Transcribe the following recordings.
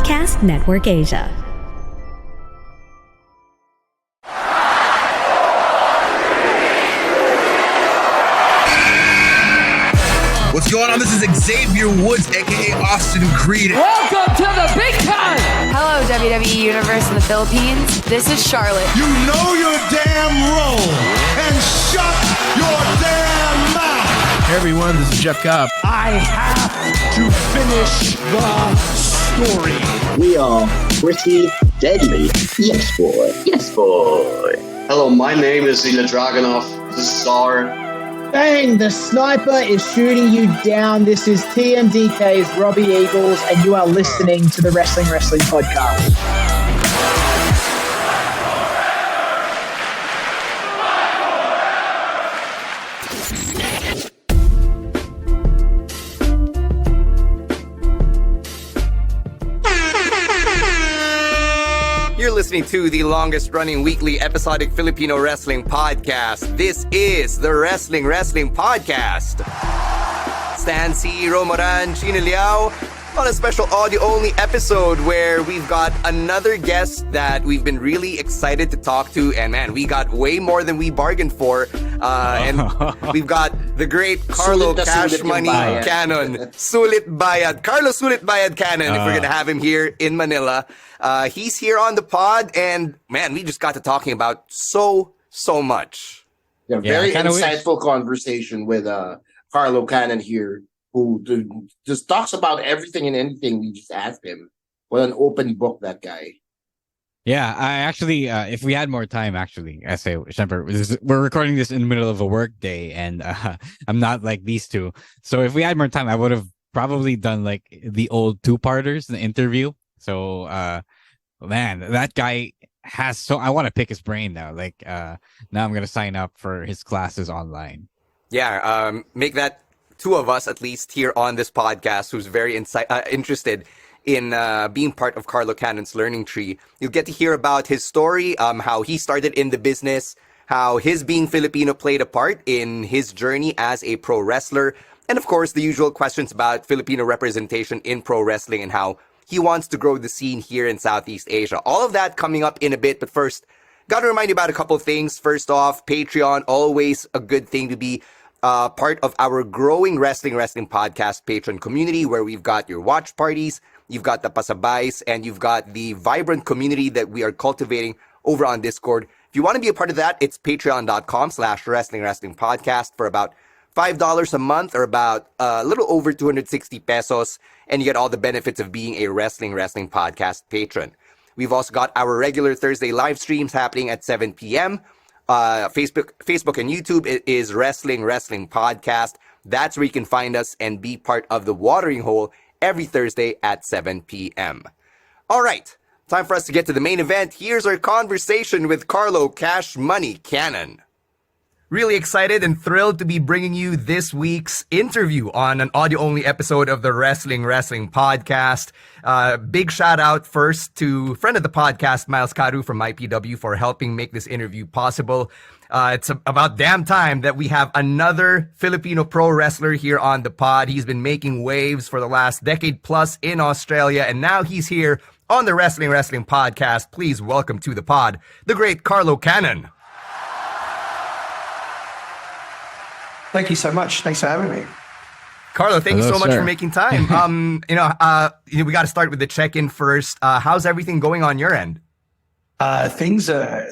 Podcast Network Asia. What's going on? This is Xavier Woods, aka Austin Creed. Welcome to the big time! Hello, WWE Universe in the Philippines. This is Charlotte. You know your damn role and shut your damn mouth. Hey everyone, this is Jeff Cobb. I have to finish the story. We are pretty deadly. Yes, boy. Yes, boy. Hello, my name is Ilya Dragunov. This is Czar. Bang! The sniper is shooting you down. This is TMDK's Robbie Eagles, and you are listening to the Wrestling Podcast. You're listening to the longest-running weekly episodic Filipino wrestling podcast. This is the Wrestling Podcast. Stan C, Romoran, Chino Liao, on a special audio-only episode where we've got another guest that we've been really excited to talk to. And man, we got way more than we bargained for. And we've got the great Carlo Cash Money Cannon. Sulit-Bayad. Carlo Sulit-Bayad Cannon, if we're going to have him here in Manila. He's here on the pod, and man, we just got to talking about so much. Yeah, very insightful conversation with Carlo Cannon here, who just talks about everything and anything we just asked him. What an open book, that guy. Yeah, I actually, if we had more time, actually, I say, we're recording this in the middle of a work day, and I'm not like these two. So if we had more time, I would have probably done like the old two-parters, the interview. So, man, that guy has I want to pick his brain now. Like, now I'm going to sign up for his classes online. Yeah, make that two of us, at least, here on this podcast, who's very interested in being part of Carlo Cannon's learning tree. You'll get to hear about his story, how he started in the business, how his being Filipino played a part in his journey as a pro wrestler, and of course, the usual questions about Filipino representation in pro wrestling and how he wants to grow the scene here in Southeast Asia. All of that coming up in a bit, but first, got to remind you about a couple of things. First off, Patreon, always a good thing to be part of our growing wrestling podcast patron community, where we've got your watch parties, you've got the pasabays, and you've got the vibrant community that we are cultivating over on Discord. If you want to be a part of that, it's patreon.com/wrestling podcast for about $5 a month, or about a little over 260 pesos, and you get all the benefits of being a wrestling podcast patron. We've also got our regular Thursday live streams happening at 7 p.m. Facebook and YouTube. It is Wrestling Podcast. That's where you can find us and be part of the watering hole every Thursday at 7 p.m. All right, time for us to get to the main event. Here's our conversation with Carlo Cash Money Cannon. Really excited and thrilled to be bringing you this week's interview on an audio-only episode of the Wrestling Podcast. Big shout out first to friend of the podcast, Miles Caru from IPW, for helping make this interview possible. It's about damn time that we have another Filipino pro wrestler here on the pod. He's been making waves for the last decade plus in Australia, and now he's here on the Wrestling Podcast. Please welcome to the pod, the great Carlo Cannon. Thank you so much. Thanks for having me. Carlo, thank you so much for making time. We got to start with the check-in first. How's everything going on your end? Things are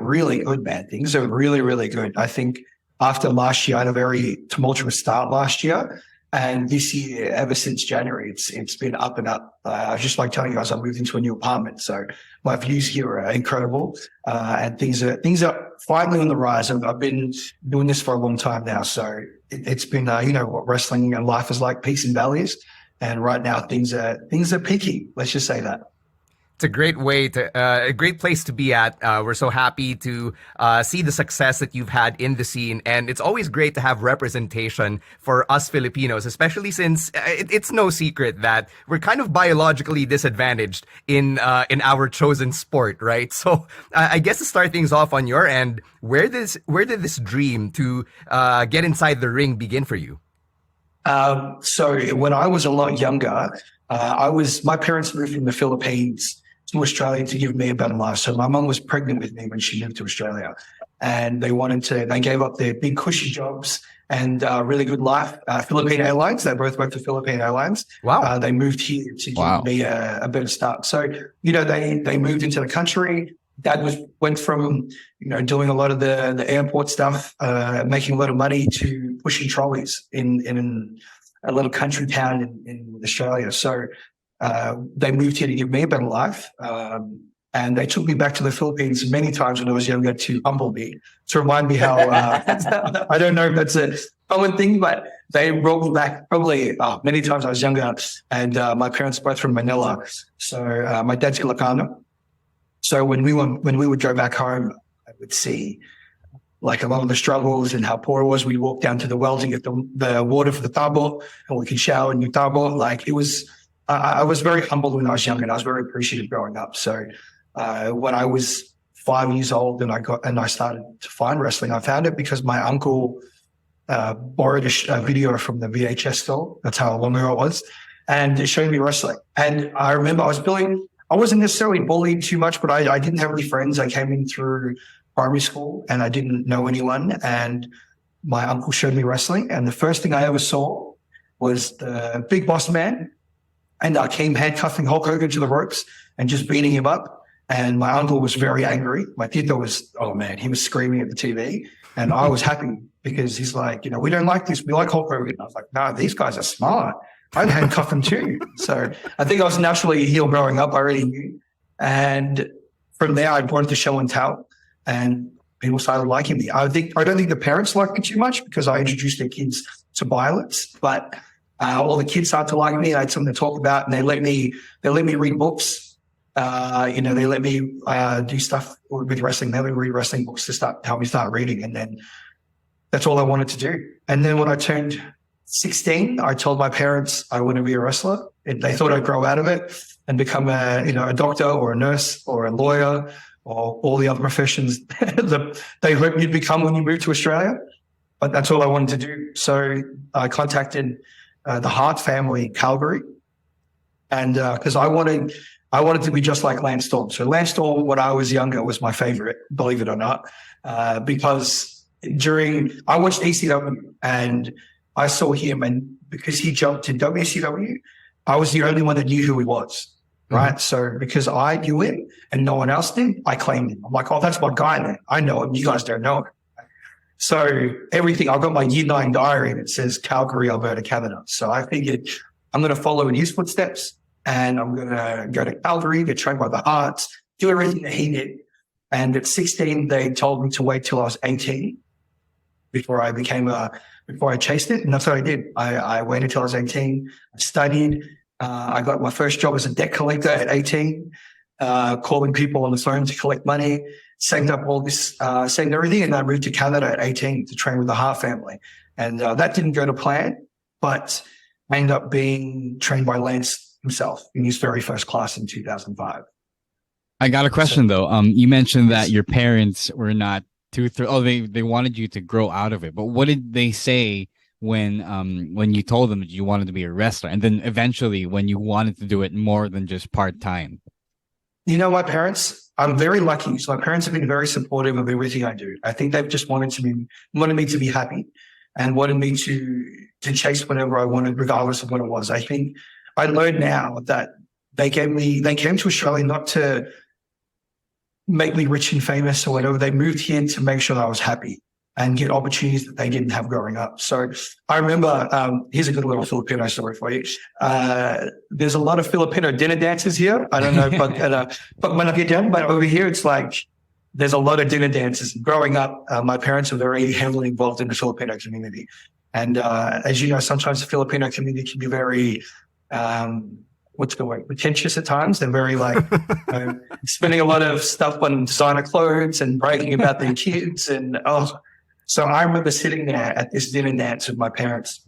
really good, man. Things are really, really good. I think after last year, I had a very tumultuous start last year. And this year, ever since January, it's been up and up. I was just like telling you guys, I moved into a new apartment, so my views here are incredible, and things are finally on the rise. I've been doing this for a long time now, so it's been what wrestling and life is like, peaks and valleys. And right now, things are peaking. Let's just say that. It's a great a great place to be at. We're so happy to see the success that you've had in the scene, and it's always great to have representation for us Filipinos, especially since it's no secret that we're kind of biologically disadvantaged in our chosen sport, right? So I guess to start things off on your end, where did this dream to get inside the ring begin for you? So when I was a lot younger, My parents moved from the Philippines to Australia to give me a better life. So my mum was pregnant with me when she moved to Australia, and they gave up their big cushy jobs and really good life. Philippine Airlines, they both worked for Philippine Airlines. Wow. They moved here to give me a better start. So, they moved into the country. Dad went from, doing a lot of the airport stuff, making a lot of money, to pushing trolleys in a little country town in Australia. So they moved here to give me a better life. And they took me back to the Philippines many times when I was younger to humble me, to remind me how, I don't know if that's a common thing, but they brought me back probably many times I was younger. And my parents both from Manila. So my dad's Ilocano. So when we would go back home, I would see like a lot of the struggles and how poor it was. We walked down to the well to get the water for the tabo, and we could shower in the tabo. Like it was, I was very humbled when I was young, and I was very appreciative growing up. So when I was 5 years old and I started to find wrestling, I found it because my uncle borrowed a video from the VHS store. That's how long ago it was, and it showed me wrestling. And I remember I wasn't necessarily bullied too much, but I didn't have any friends. I came in through primary school and I didn't know anyone. And my uncle showed me wrestling. And the first thing I ever saw was the Big Boss Man. And I came handcuffing Hulk Hogan to the ropes and just beating him up. And my uncle was very angry. My tito was, he was screaming at the TV. And I was happy because he's like, we don't like this. We like Hulk Hogan. I was like, no, these guys are smart. I'd handcuff him too. So I think I was naturally a heel growing up. I already knew. And from there, I brought it to show and tell, and people started liking me. I don't think the parents liked me too much because I introduced their kids to violence, but all the kids started to like me. I had something to talk about, and they let me read books. They let me do stuff with wrestling. They let me read wrestling books to help me start reading. And then that's all I wanted to do. And then when I turned 16, I told my parents I want to be a wrestler. They thought I'd grow out of it and become a doctor or a nurse or a lawyer or all the other professions that they hope you'd become when you move to Australia. But that's all I wanted to do. So I contacted the Hart family in Calgary, and because I wanted to be just like Lance Storm. So Lance Storm, when I was younger, was my favorite, believe it or not, because I watched ECW and I saw him, and because he jumped to WCW, I was the only one that knew who he was, right? Mm-hmm. So because I knew him and no one else did, I claimed him. I'm like, that's my guy, man. I know him. You guys don't know him. So everything, I've got my year 9 diary that says Calgary, Alberta, Canada. So I figured I'm going to follow in his footsteps, and I'm going to go to Calgary, get trained by the Hearts, do everything that he did. And at 16, they told me to wait till I was 18 before I chased it. And that's what I did. I waited till I was 18. I studied. I got my first job as a debt collector at 18, calling people on the phone to collect money, saved up all this, saved everything. And I moved to Canada at 18 to train with the Hart family. And that didn't go to plan, but I ended up being trained by Lance himself in his very first class in 2005. I got a question though. You mentioned that your parents were not they wanted you to grow out of it, but what did they say when you told them that you wanted to be a wrestler, and then eventually when you wanted to do it more than just part-time? My parents, I'm very lucky. So my parents have been very supportive of everything I do. I think they've just wanted me to be happy and wanted me to chase whatever I wanted, regardless of what it was. I think I learned now that they came to Australia not to make me rich and famous or whatever. They moved here to make sure that I was happy and get opportunities that they didn't have growing up. So I remember, here's a good little Filipino story for you. There's a lot of Filipino dinner dances here. I don't know but when I get down, but over here, it's like, there's a lot of dinner dances. Growing up, my parents were very heavily involved in the Filipino community. And as you know, sometimes the Filipino community can be very, pretentious at times. They're very spending a lot of stuff on designer clothes and bragging about their kids. And so I remember sitting there at this dinner dance with my parents,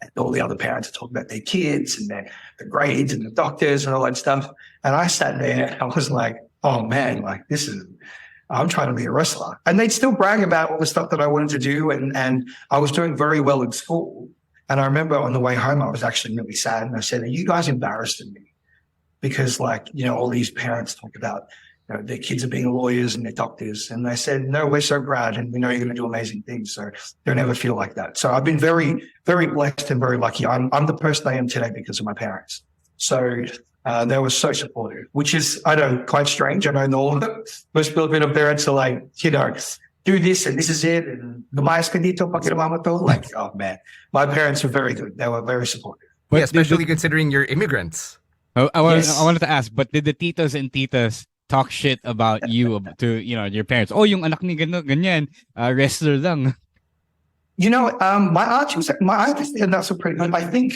and all the other parents are talking about their kids and their grades and the doctors and all that stuff. And I sat there and I was like, oh man, I'm trying to be a wrestler. And they'd still brag about all the stuff that I wanted to do. And I was doing very well in school. And I remember on the way home, I was actually really sad. And I said, are you guys embarrassed of me? Because all these parents talk about, their kids are being lawyers and they're doctors. And they said, no, we're so proud and we know you're going to do amazing things. So don't ever feel like that. So I've been very, very blessed and very lucky. I'm the person I am today because of my parents. So they were so supportive, which is, I know, quite strange. I know most Filipino parents are like, do this and this is it. And lumayas ka dito, pag ginawa mo to. Like, oh man, my parents were very good. They were very supportive. But yeah, especially considering you're immigrants. I wanted to ask, but did the titos and titas talk shit about you to your parents? Oh, yung anak ni ganyan, wrestler lang. My aunties are not so pretty good. I think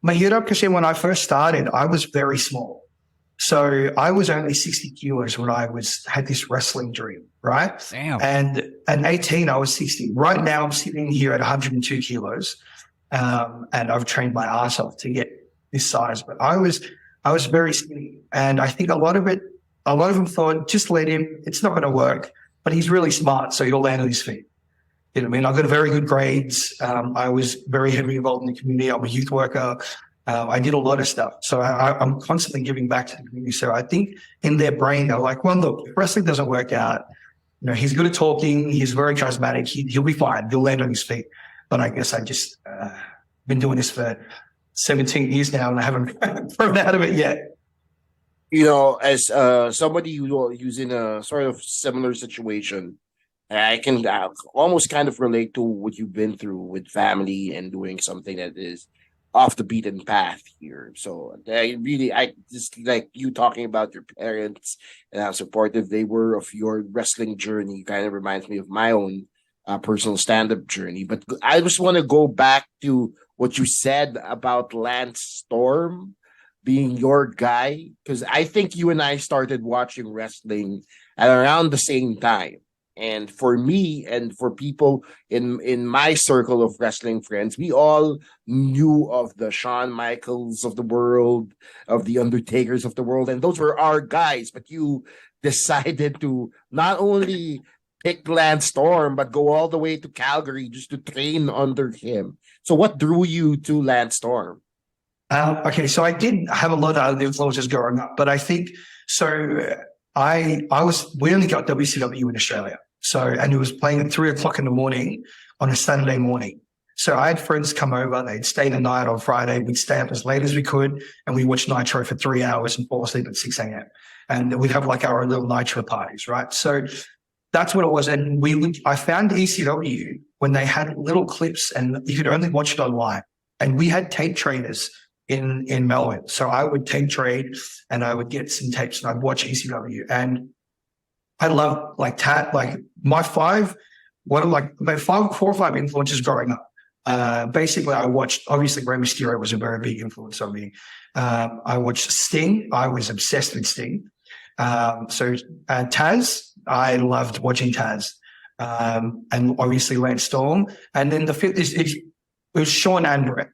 mahirap kasi when I first started, I was very small. So I was only 60 kilos when I had this wrestling dream, right? Damn. And at 18, I was 60. Right now, I'm sitting here at 102 kilos, and I've trained my ass off to get this size. But I was very skinny, and I think a lot of them thought, just let him. It's not going to work. But he's really smart, so he'll land on his feet. You know what I mean? I got very good grades. I was very heavily involved in the community. I'm a youth worker. I did a lot of stuff. So I'm constantly giving back to the community. So I think in their brain, they're like, well, look, if wrestling doesn't work out, he's good at talking. He's very charismatic. He'll be fine. He'll land on his feet. But I guess I just been doing this for 17 years now and I haven't grown out of it yet. As somebody who's in a sort of similar situation, I can almost kind of relate to what you've been through with family and doing something that is off the beaten path here. So I just like you talking about your parents and how supportive they were of your wrestling journey kind of reminds me of my own personal stand-up journey. But I just want to go back to what you said about Lance Storm being your guy, because I think you and I started watching wrestling at around the same time. And for me and for people in my circle of wrestling friends, we all knew of the Shawn Michaels of the world, of the Undertakers of the world, and those were our guys. But you decided to not only pick Lance Storm, but go all the way to Calgary just to train under him. So what drew you to Lance Storm? Okay, so I did have a lot of other influences growing up, but I think so. We only got WCW in Australia. So, and it was playing at 3:00 in the morning on a Saturday morning. So I had friends come over, they'd stay the night on Friday. We'd stay up as late as we could and we watched Nitro for 3 hours and fall asleep at 6 a.m. And we'd have like our own little Nitro parties, right? So that's what it was. And I found ECW when they had little clips and you could only watch it online. And we had tape traders in Melbourne. So I would tape trade and I would get some tapes and I'd watch ECW. And I love my 4 or 5 influences growing up. Basically I watched, obviously Rey Mysterio was a very big influence on me. I watched Sting. I was obsessed with Sting. Taz, I loved watching Taz. And obviously Lance Storm. And then the fifth it was Shawn and Brett.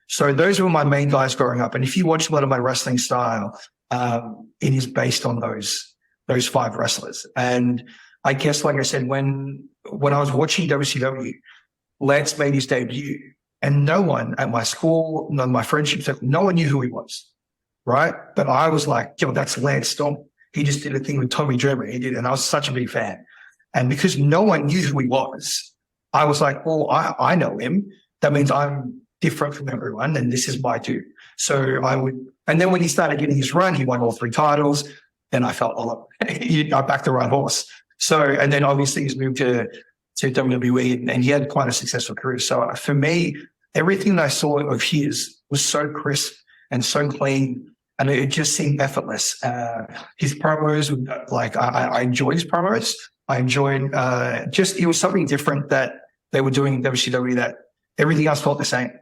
So those were my main guys growing up. And if you watch a lot of my wrestling style, it is based on those 5 wrestlers. And I guess, like I said, when I was watching WCW, Lance made his debut and no one at my school, none of my friendships, no one knew who he was, right? But I was like, that's Lance Storm. He just did a thing with Tommy Dreamer. He did, and I was such a big fan. And because no one knew who he was, I was like, well, I know him. That means I'm different from everyone, and this is my dude. So and then when he started getting his run, he won all 3 titles. Then I felt, I backed the right horse. So, and then obviously he's moved to WWE and he had quite a successful career. So for me, everything that I saw of his was so crisp and so clean and it just seemed effortless. His promos, I enjoyed his promos. I enjoyed, it was something different that they were doing in WCW that everything else felt the same.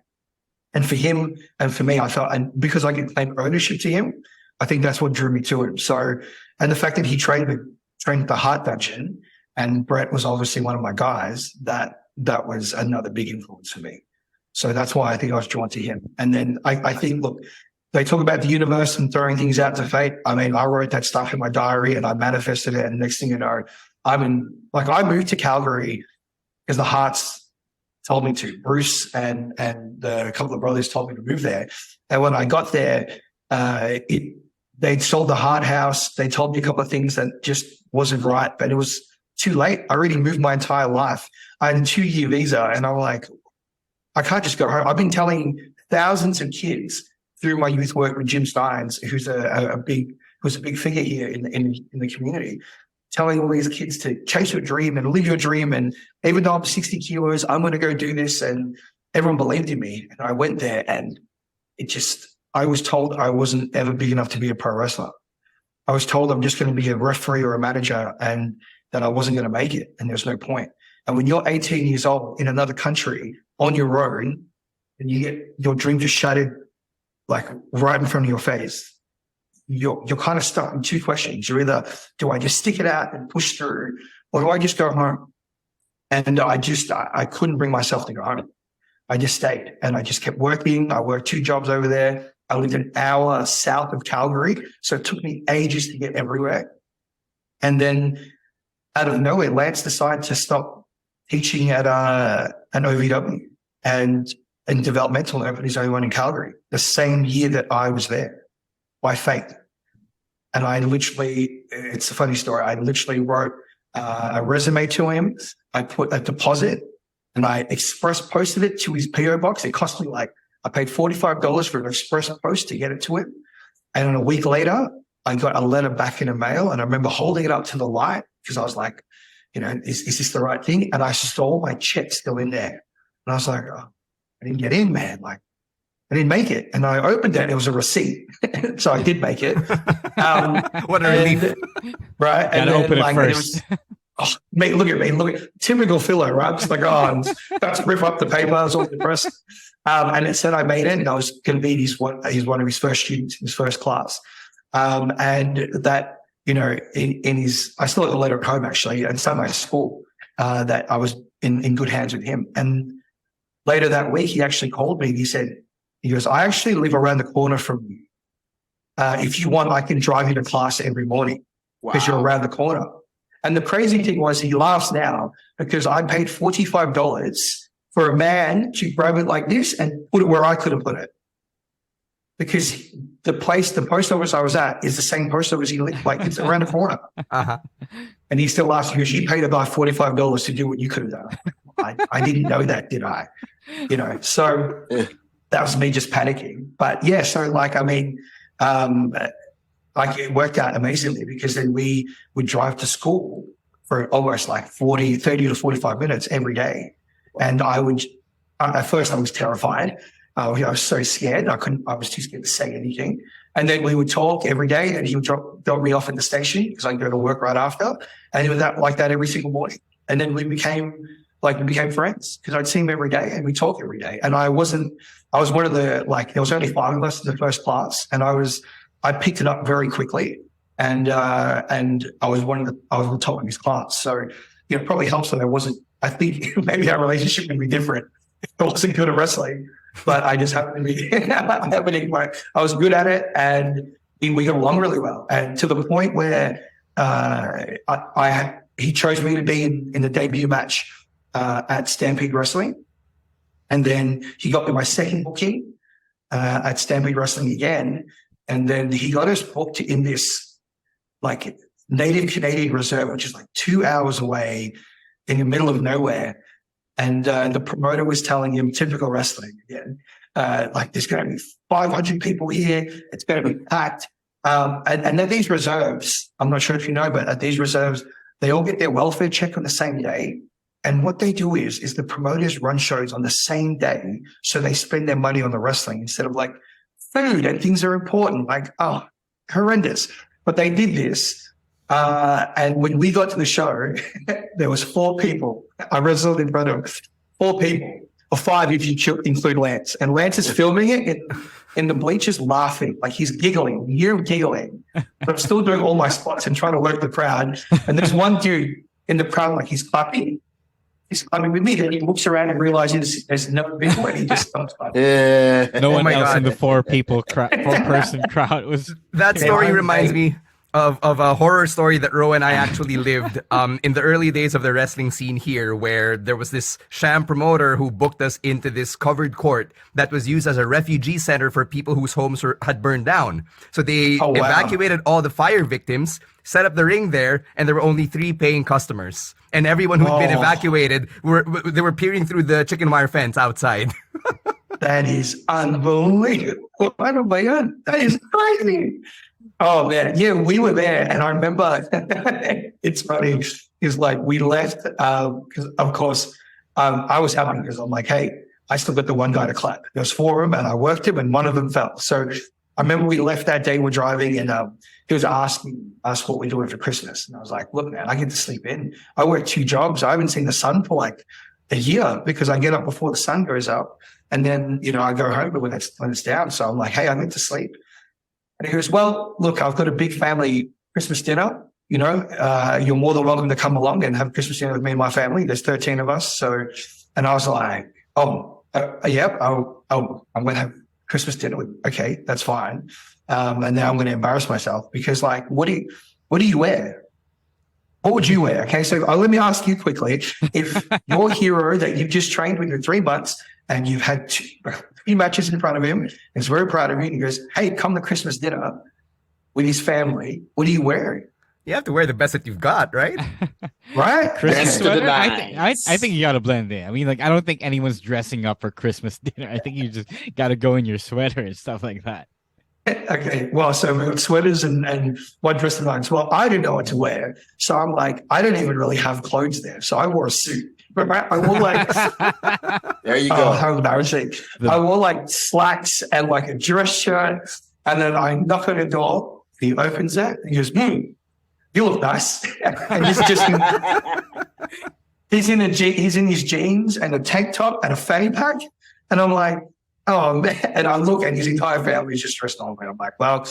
And for him and for me, I felt, and because I could claim ownership to him, I think that's what drew me to him. So, and the fact that he trained at the Heart Dungeon and Brett was obviously one of my guys, that was another big influence for me. So that's why I think I was drawn to him. And then I think, look, they talk about the universe and throwing things out to fate. I mean, I wrote that stuff in my diary and I manifested it. And next thing you know, I moved to Calgary because the Hearts told me to. Bruce and a couple of brothers told me to move there. And when I got there, they'd sold the hard house. They told me a couple of things that just wasn't right, but it was too late. I already moved my entire life. I had a 2-year visa, and I'm like, I can't just go home. I've been telling thousands of kids through my youth work with Jim Steins, who's a big figure here in the community, telling all these kids to chase your dream and live your dream. And even though I'm 60 kilos, I'm going to go do this. And everyone believed in me. And I went there, and I was told I wasn't ever big enough to be a pro wrestler. I was told I'm just going to be a referee or a manager, and that I wasn't going to make it. And there's no point. And when you're 18 years old in another country on your own, and you get your dream just shattered, like right in front of your face, you're kind of stuck in two questions. You're either, do I just stick it out and push through, or do I just go home? And I couldn't bring myself to go home. I just stayed, and I just kept working. I worked 2 jobs over there. I lived an hour south of Calgary, so it took me ages to get everywhere. And then out of nowhere, Lance decided to stop teaching at an OVW and developmental, and opened his own one in Calgary the same year that I was there, by fate. And it's a funny story. I literally wrote a resume to him. I put a deposit, and I express posted it to his PO box. It cost me I paid $45 for an express post to get it to him. And then a week later, I got a letter back in the mail, and I remember holding it up to the light because I was like, is this the right thing? And I saw my check still in there. And I was like, oh, I didn't get in, man. I didn't make it. And I opened it, and it was a receipt. So I did make it. What a relief. Right. Gotta open it first. Mate, look at typical filler, right? Just like, that's rip up the paper. I was all depressed. And it said I made it, and I was going to be he's one of his first students in his first class. And that, I still have the letter at home, actually, and some at school, that I was in good hands with him. And later that week, he actually called me. He goes, I actually live around the corner from you. If you want, I can drive you to class every morning because you're around the corner. And the crazy thing was, he laughs now because I paid $45 for a man to grab it like this and put it where I could have put it. Because the post office I was at is the same post office he lived, it's around the corner. Uh-huh. And he still asked me, you paid a guy $45 to do what you could have done. I didn't know that, did I? So that was me just panicking. But yeah, so it worked out amazingly, because then we would drive to school for almost 30 to 45 minutes every day. And at first I was terrified. I was so scared. I was too scared to say anything. And then we would talk every day, and he would drop me off at the station because I could go to work right after. And it was like that every single morning. And then we became friends because I'd see him every day and we talk every day. And I was one of the, there was only 5 of us in the first class, and I picked it up very quickly. And I was on the top of his class. So, it probably helps that I think maybe our relationship would be different if I wasn't good at wrestling. But I just happened to be, I was good at it, and we got along really well. And to the point where he chose me to be in the debut match at Stampede Wrestling. And then he got me my second booking at Stampede Wrestling again. And then he got us booked in this native Canadian reserve, which is 2 hours away in the middle of nowhere. And the promoter was telling him, typical wrestling again, there's going to be 500 people here. It's going to be packed. And at these reserves, I'm not sure if you know, but at these reserves, they all get their welfare check on the same day. And what they do is the promoters run shows on the same day. So they spend their money on the wrestling instead of food and things are important. Horrendous. But they did this. And when we got to the show, there was 4 people. I wrestled in front of 4 people, or 5 if you include Lance. And Lance is filming it in the bleachers, laughing, he's giggling. You're giggling. But I'm still doing all my spots and trying to work the crowd. And there's one dude in the crowd, he's clapping. He's clapping with me. Then he looks around and realizes there's no people, and he just stops clapping. No one else in the 4-person crowd was. That story reminds me of a horror story that Ro and I actually lived in the early days of the wrestling scene here, where there was this sham promoter who booked us into this covered court that was used as a refugee center for people whose homes had burned down. So they evacuated all the fire victims, set up the ring there, and there were only 3 paying customers. And everyone who'd been evacuated, they were peering through the chicken wire fence outside. That is unbelievable. Oh my God. That is crazy. Oh man, yeah, we were there, and I remember it's funny. It's like we left because, of course, I was happy because I'm like, hey, I still got the one guy to clap. There's 4 of them, and I worked him, and one of them fell. So I remember we left that day. We're driving, and he was asking us what we're doing for Christmas, and I was like, look, man, I get to sleep in. I work 2 jobs. I haven't seen the sun for like a year because I get up before the sun goes up, and then I go home when it's down. So I'm like, hey, I get to sleep. And he goes, well, look, I've got a big family Christmas dinner. You're more than welcome to come along and have Christmas dinner with me and my family. There's 13 of us. So, and I was like, yeah, I'm going to have Christmas dinner with, okay, that's fine. And now I'm going to embarrass myself because like, what do you wear? What would you wear? Okay. So let me ask you quickly, if your hero that you've just trained with for 3 months and you've had 3 matches in front of him, he's very proud of you, and he goes, hey, come to Christmas dinner with his family. What are you wearing? You have to wear the best that you've got, right? Right? Christmas sweater? I think you gotta blend in. I mean, like, I don't think anyone's dressing up for Christmas dinner. I think you just gotta go in your sweater and stuff like that. Okay, well, so sweaters and what dressing lines. Well, I didn't know what to wear, so I'm like, I don't even really have clothes there, so I wore a suit. But I wore like, there you go. Oh, how embarrassing! I wore like slacks and like a dress shirt, and then I knock on the door. He opens it. And he goes, "You look nice." And he's in his jeans and a tank top and a fanny pack, and I'm like, oh man! And I look, and his entire family is just dressed normally. I'm like, well,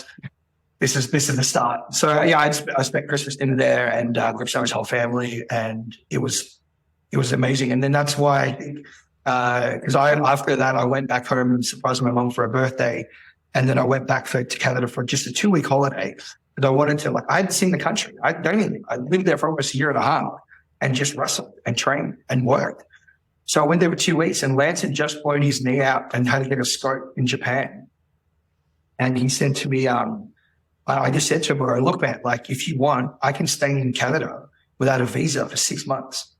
this is the start. So yeah, I spent Christmas dinner there, and got to know his whole family, and it was amazing. And then that's why I think because after that I went back home and surprised my mom for her birthday, and then I went back to Canada for just a 2-week holiday. And I wanted to I'd seen the country. I lived there for almost a year and a half and just wrestled and trained and worked. So I went there for 2 weeks, and Lance had just blown his knee out and had to get a scope in Japan. And he said to me, I just said to him, look, man, like if you want, I can stay in Canada without a visa for 6 months.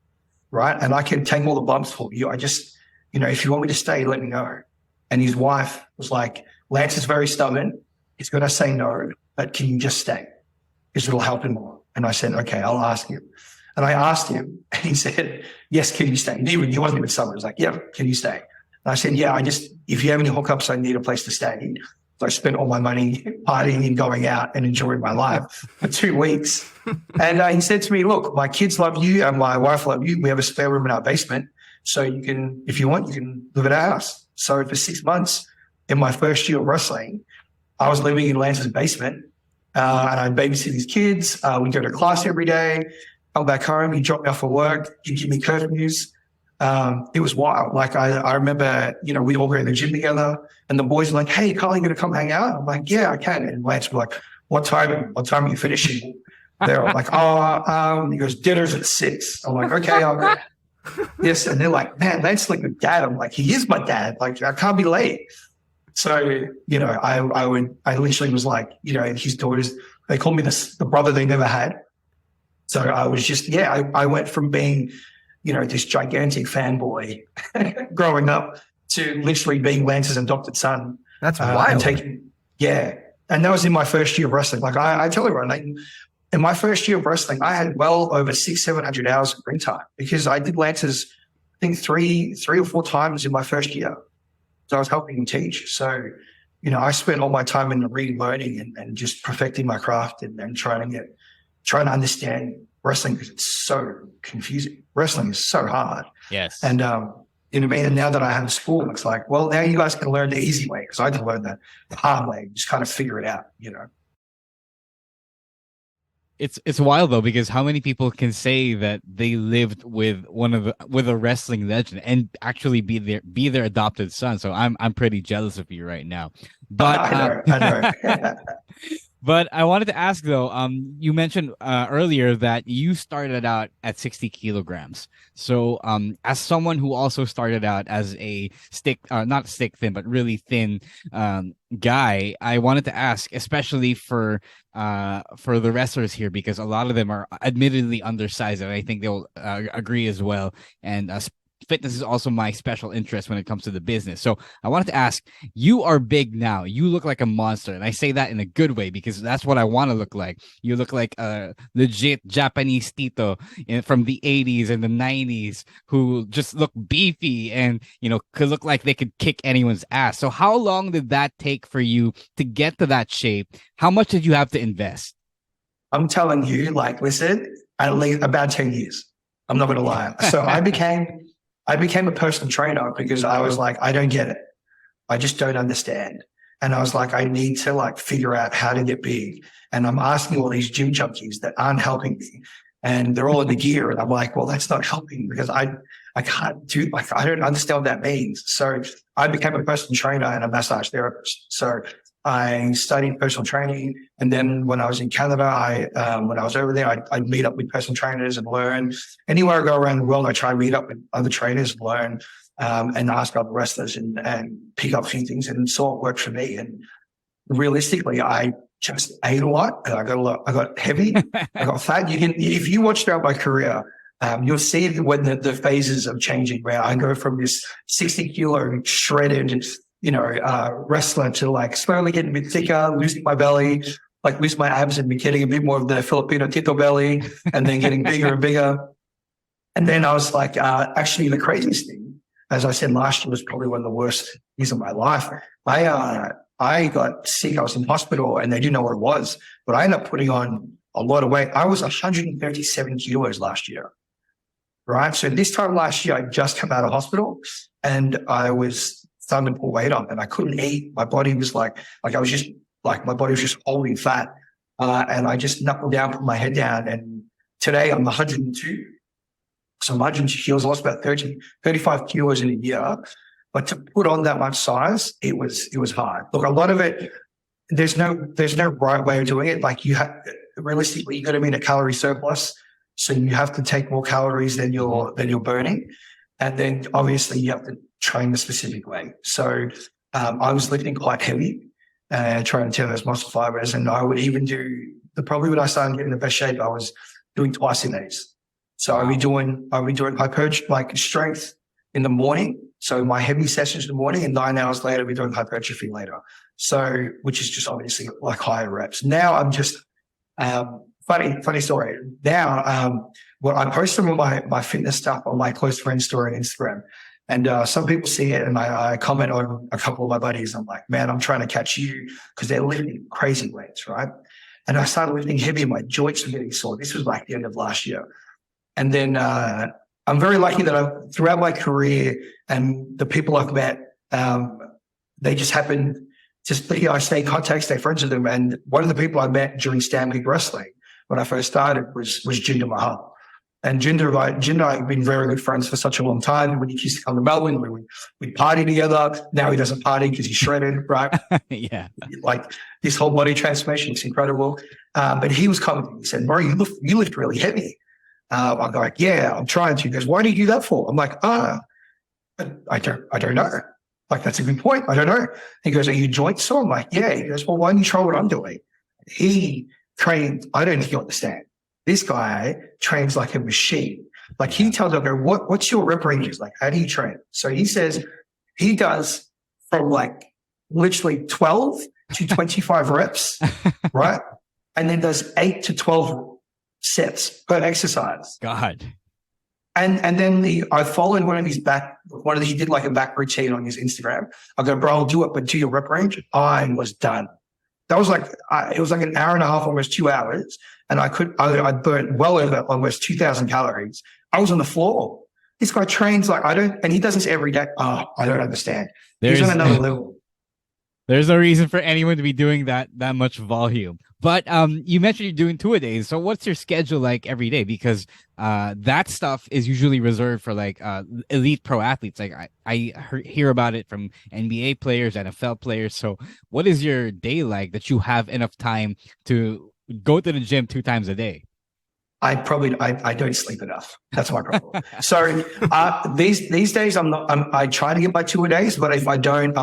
Right. And I can take all the bumps for you. I just, if you want me to stay, let me know. And his wife was like, Lance is very stubborn. He's going to say no, but can you just stay? Because it'll help him more. And I said, okay, I'll ask him. And I asked him, and he said, yes, can you stay? He wasn't even stubborn. He was like, yeah, can you stay? And I said, yeah, if you have any hookups, I need a place to stay. So I spent all my money partying and going out and enjoying my life for 2 weeks. And he said to me, look, my kids love you and my wife love you. We have a spare room in our basement. So you can, if you want, you can live at our house. So for 6 months in my first year of wrestling, I was living in Lance's basement, and I'd babysit his kids. We'd go to class every day. Come back home. He'd drop me off for work. He'd give me curfews. It was wild. Like I remember, we all go to the gym together, and the boys were like, "Hey, Carl, you gonna come hang out?" I'm like, "Yeah, I can." And Lance was like, "What time are you finishing?" They're like, he goes, "Dinner's at 6." I'm like, "Okay, I'll go." Yes, and they're like, "Man, Lance like your dad." I'm like, "He is my dad. Like, I can't be late." So, I literally was like, his daughters, they called me the brother they never had. So I was just, I went from being, this gigantic fanboy growing up to literally being Lance's adopted son. That's wild. And that was in my first year of wrestling. Like I tell everyone, in my first year of wrestling, I had well over 600-700 hours of ring time because I did Lance's, I think three or four times in my first year. So I was helping him teach. So, I spent all my time in the ring learning and just perfecting my craft and trying to understand wrestling because it's so confusing. Wrestling is so hard. Yes. And, and now that I have a school, it's like, well, now you guys can learn the easy way because I had to learn the hard way, just kind of figure it out, It's wild though, because how many people can say that they lived with with a wrestling legend and actually be their adopted son? So I'm pretty jealous of you right now. But I know. But I wanted to ask though, you mentioned earlier that you started out at 60 kilograms. So as someone who also started out as a not stick thin, but really thin guy, I wanted to ask, especially for the wrestlers here, because a lot of them are admittedly undersized, and I think they'll agree as well. And fitness is also my special interest when it comes to the business. So I wanted to ask, you are big now. You look like a monster. And I say that in a good way because that's what I want to look like. You look like a legit Japanese tito from the 80s and the 90s who just look beefy and, could look like they could kick anyone's ass. So how long did that take for you to get to that shape? How much did you have to invest? I'm telling you, listen, at least about 10 years. I'm not going to lie. So I became a personal trainer because I was like, I don't get it. I just don't understand. And I was like, I need to figure out how to get big. And I'm asking all these gym junkies that aren't helping me, and they're all in the gear. And I'm like, well, that's not helping because I can't do, I don't understand what that means. So I became a personal trainer and a massage therapist. So I studied personal training. And then when I was in Canada, when I was over there, I'd meet up with personal trainers and learn. Anywhere I go around the world, I try to meet up with other trainers and learn, and ask other wrestlers and pick up a few things and saw it work for me. And realistically, I just ate a lot. And I got heavy. I got fat. If you watch throughout my career, you'll see when the phases of changing, where I go from this 60 kilo shredded, wrestler to slowly getting a bit thicker, losing my belly, losing my abs and getting a bit more of the Filipino tito belly, and then getting bigger and bigger. And then I was actually the craziest thing, as I said, last year was probably one of the worst years of my life. I got sick. I was in hospital and they didn't know what it was, but I ended up putting on a lot of weight. I was 137 kilos last year. Right. So this time last year, I just come out of hospital and I was starting to pull weight on and I couldn't eat. My body was my body was just holding fat. And I just knuckled down, put my head down. And today I'm 102. So I'm 102 kilos. I lost about 35 kilos in a year. But to put on that much size, it was hard. Look, a lot of it, there's no right way of doing it. Realistically, you got to be in a calorie surplus. So you have to take more calories than you're burning. And then obviously you have to train the specific way. So I was lifting quite heavy, trying to turn those muscle fibers. And I would even do probably when I started getting the best shape, I was doing twice a days. So I'd be doing hypertrophy, strength in the morning. So my heavy sessions in the morning, and 9 hours later, we're doing hypertrophy later. So, which is just obviously higher reps. Now I'm just, funny story. Now, I post some of my fitness stuff on my close friend story on Instagram. And some people see it and I comment on a couple of my buddies. I'm like, man, I'm trying to catch you because they're lifting crazy weights, right? And I started lifting heavy and my joints were getting sore. This was the end of last year. And then I'm very lucky that throughout my career and the people I've met, they just happened to, I stay in contact, stay friends with them. And one of the people I met during Stampede Wrestling when I first started was Jinder Mahal. And Jinder and I have been very good friends for such a long time. When he used to come to Melbourne, we'd party together. Now he doesn't party because he's shredded, right? Yeah. This whole body transformation is incredible. But he was coming. He said, "Bro, you lift really heavy." I'm like, "Yeah, I'm trying to." He goes, "Why do you do that for?" I'm like, I don't know. That's a good point. I don't know. He goes, "Are you joint sore?" I'm like, "Yeah." He goes, "Well, why don't you try what I'm doing?" He trained, I don't think you understand. This guy trains like a machine. He tells me, what's your rep ranges? How do you train? So he says he does from literally 12 to 25 reps, right? And then does 8 to 12 sets per exercise. God. And then I followed one of his he did a back routine on his Instagram. I go, "Bro, I'll do it, but do your rep range." I was done. That was it was an hour and a half, almost 2 hours. And I burnt well over almost 2,000 calories. I was on the floor. This guy trains and he does this every day. Oh, I don't understand. He's on another level. There's no reason for anyone to be doing that much volume. But you mentioned you're doing two-a-days. So what's your schedule like every day? Because that stuff is usually reserved for like elite pro athletes. Like hear about it from NBA players, NFL players. So what is your day like that you have enough time to go to the gym 2 times a day? I don't sleep enough. That's my problem. So these days I try to get my 2 a days, but if I don't,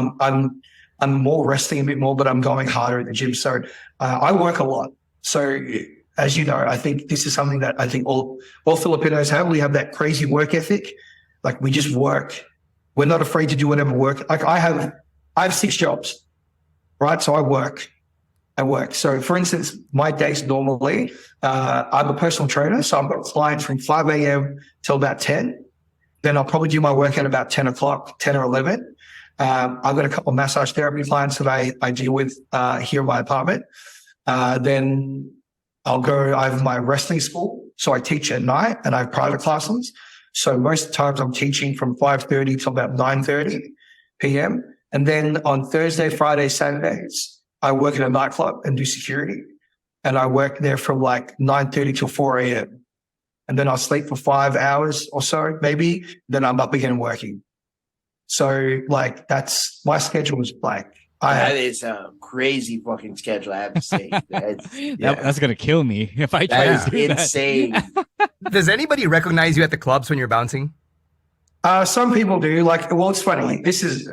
I'm more resting a bit more, but I'm going harder in the gym. So I work a lot. So as you know, I think this is something that I think all Filipinos have. We have that crazy work ethic. Like we just work. We're not afraid to do whatever work. Like I have 6 jobs, right? So I work. So for instance, my days normally, I'm a personal trainer. So I've got clients from 5 a.m. till about 10. Then I'll probably do my workout about 10 o'clock, 10 or 11. I've got a couple of massage therapy clients that I deal with here in my apartment. Then I have my wrestling school. So I teach at night and I have private classes. So most of the times I'm teaching from 5:30 till about 9:30 p.m. And then on Thursday, Friday, Saturdays, I work in a nightclub and do security. And I work there from like 9:30 till 4 a.m. And then I'll sleep for 5 hours or so, maybe. Then I'm up again working. So like that's my schedule is like that is a crazy fucking schedule, I have to say. That's gonna kill me if I try to do insane. that. Does anybody recognize you at the clubs when you're bouncing? Some people do. Like, well, it's funny. This is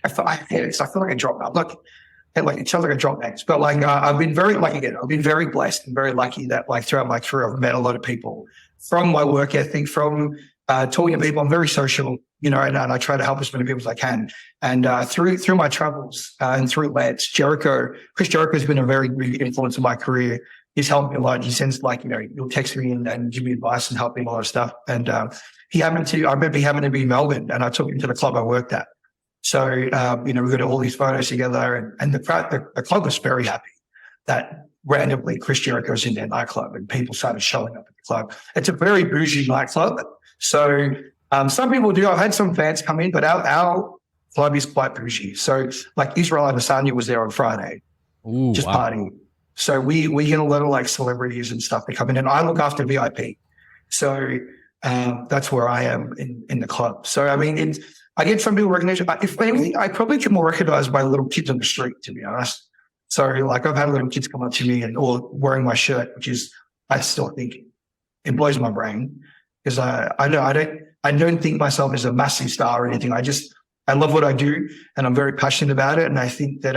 I feel like I dropped. I'm like it sounds like a drop names, but like I've been very blessed and very lucky that like throughout my career I've met a lot of people from my work ethic, from talking to people. I'm very social, and I try to help as many people as I can. And through my travels and through Lance, Chris Jericho has been a very big influence in my career. He's helped me a lot. He sends he'll text me and give me advice and help me a lot of stuff. And I remember he happened to be in Melbourne and I took him to the club I worked at. So, we got all these photos together and the club was very happy that randomly Chris Jericho's in their nightclub and people started showing up at the club. It's a very bougie nightclub. So, some people do. I've had some fans come in, but our club is quite bougie. So like Israel Adesanya was there on Friday, partying. So we get a lot of like celebrities and stuff that come in and I look after VIP. So, that's where I am in the club. So, I mean, I get some people recognition. If anything, I probably get more recognized by little kids on the street, to be honest. So, like, I've had little kids come up to me or wearing my shirt, which is, I still think it blows my brain because I don't think myself as a massive star or anything. I love what I do and I'm very passionate about it. And I think that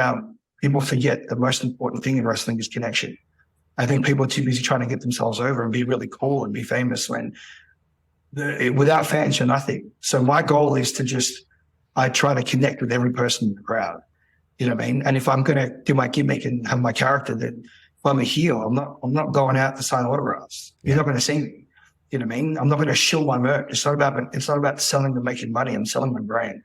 people forget the most important thing in wrestling is connection. I think people are too busy trying to get themselves over and be really cool and be famous when without fans, you're nothing. So my goal is I try to connect with every person in the crowd. You know what I mean? And if I'm going to do my gimmick and have my character, then if I'm a heel, I'm not going out to sign autographs. You're not going to see me. You know what I mean? I'm not going to shill my merch. It's not about selling and making money. I'm selling my brand.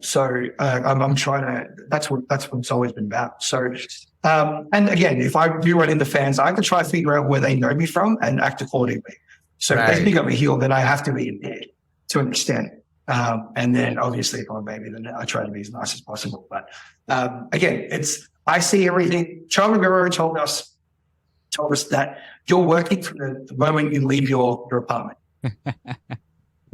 So I'm trying to. That's what it's always been about. So, and again, if I do run into fans, I can try to figure out where they know me from and act accordingly. So if they think I'm a heel, then I have to be in there to an extent. And then obviously if I'm a baby, then I try to be as nice as possible. But again, I see everything. Charlie Guerrero told us that you're working from the moment you leave your apartment.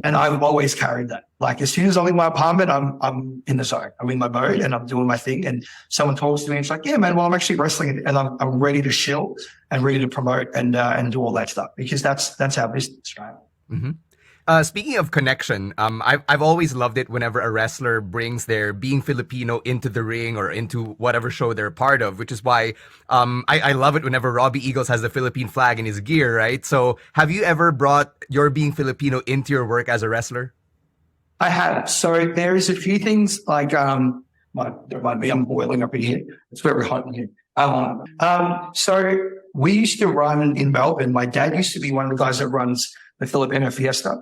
And I've always carried that. Like as soon as I leave my apartment, I'm in the zone. I'm in my mode and I'm doing my thing. And someone talks to me and it's like, yeah, man, well, I'm actually wrestling and I'm ready to shill and ready to promote and do all that stuff because that's our business, right? Mm-hmm. Speaking of connection, I've always loved it whenever a wrestler brings their being Filipino into the ring or into whatever show they're a part of, which is why I love it whenever Robbie Eagles has the Philippine flag in his gear, right? So have you ever brought your being Filipino into your work as a wrestler? I have. So there is a few things like, don't mind me, I'm boiling up in here. It's very hot in here. So we used to run in Melbourne. My dad used to be one of the guys that runs the Filipino Fiesta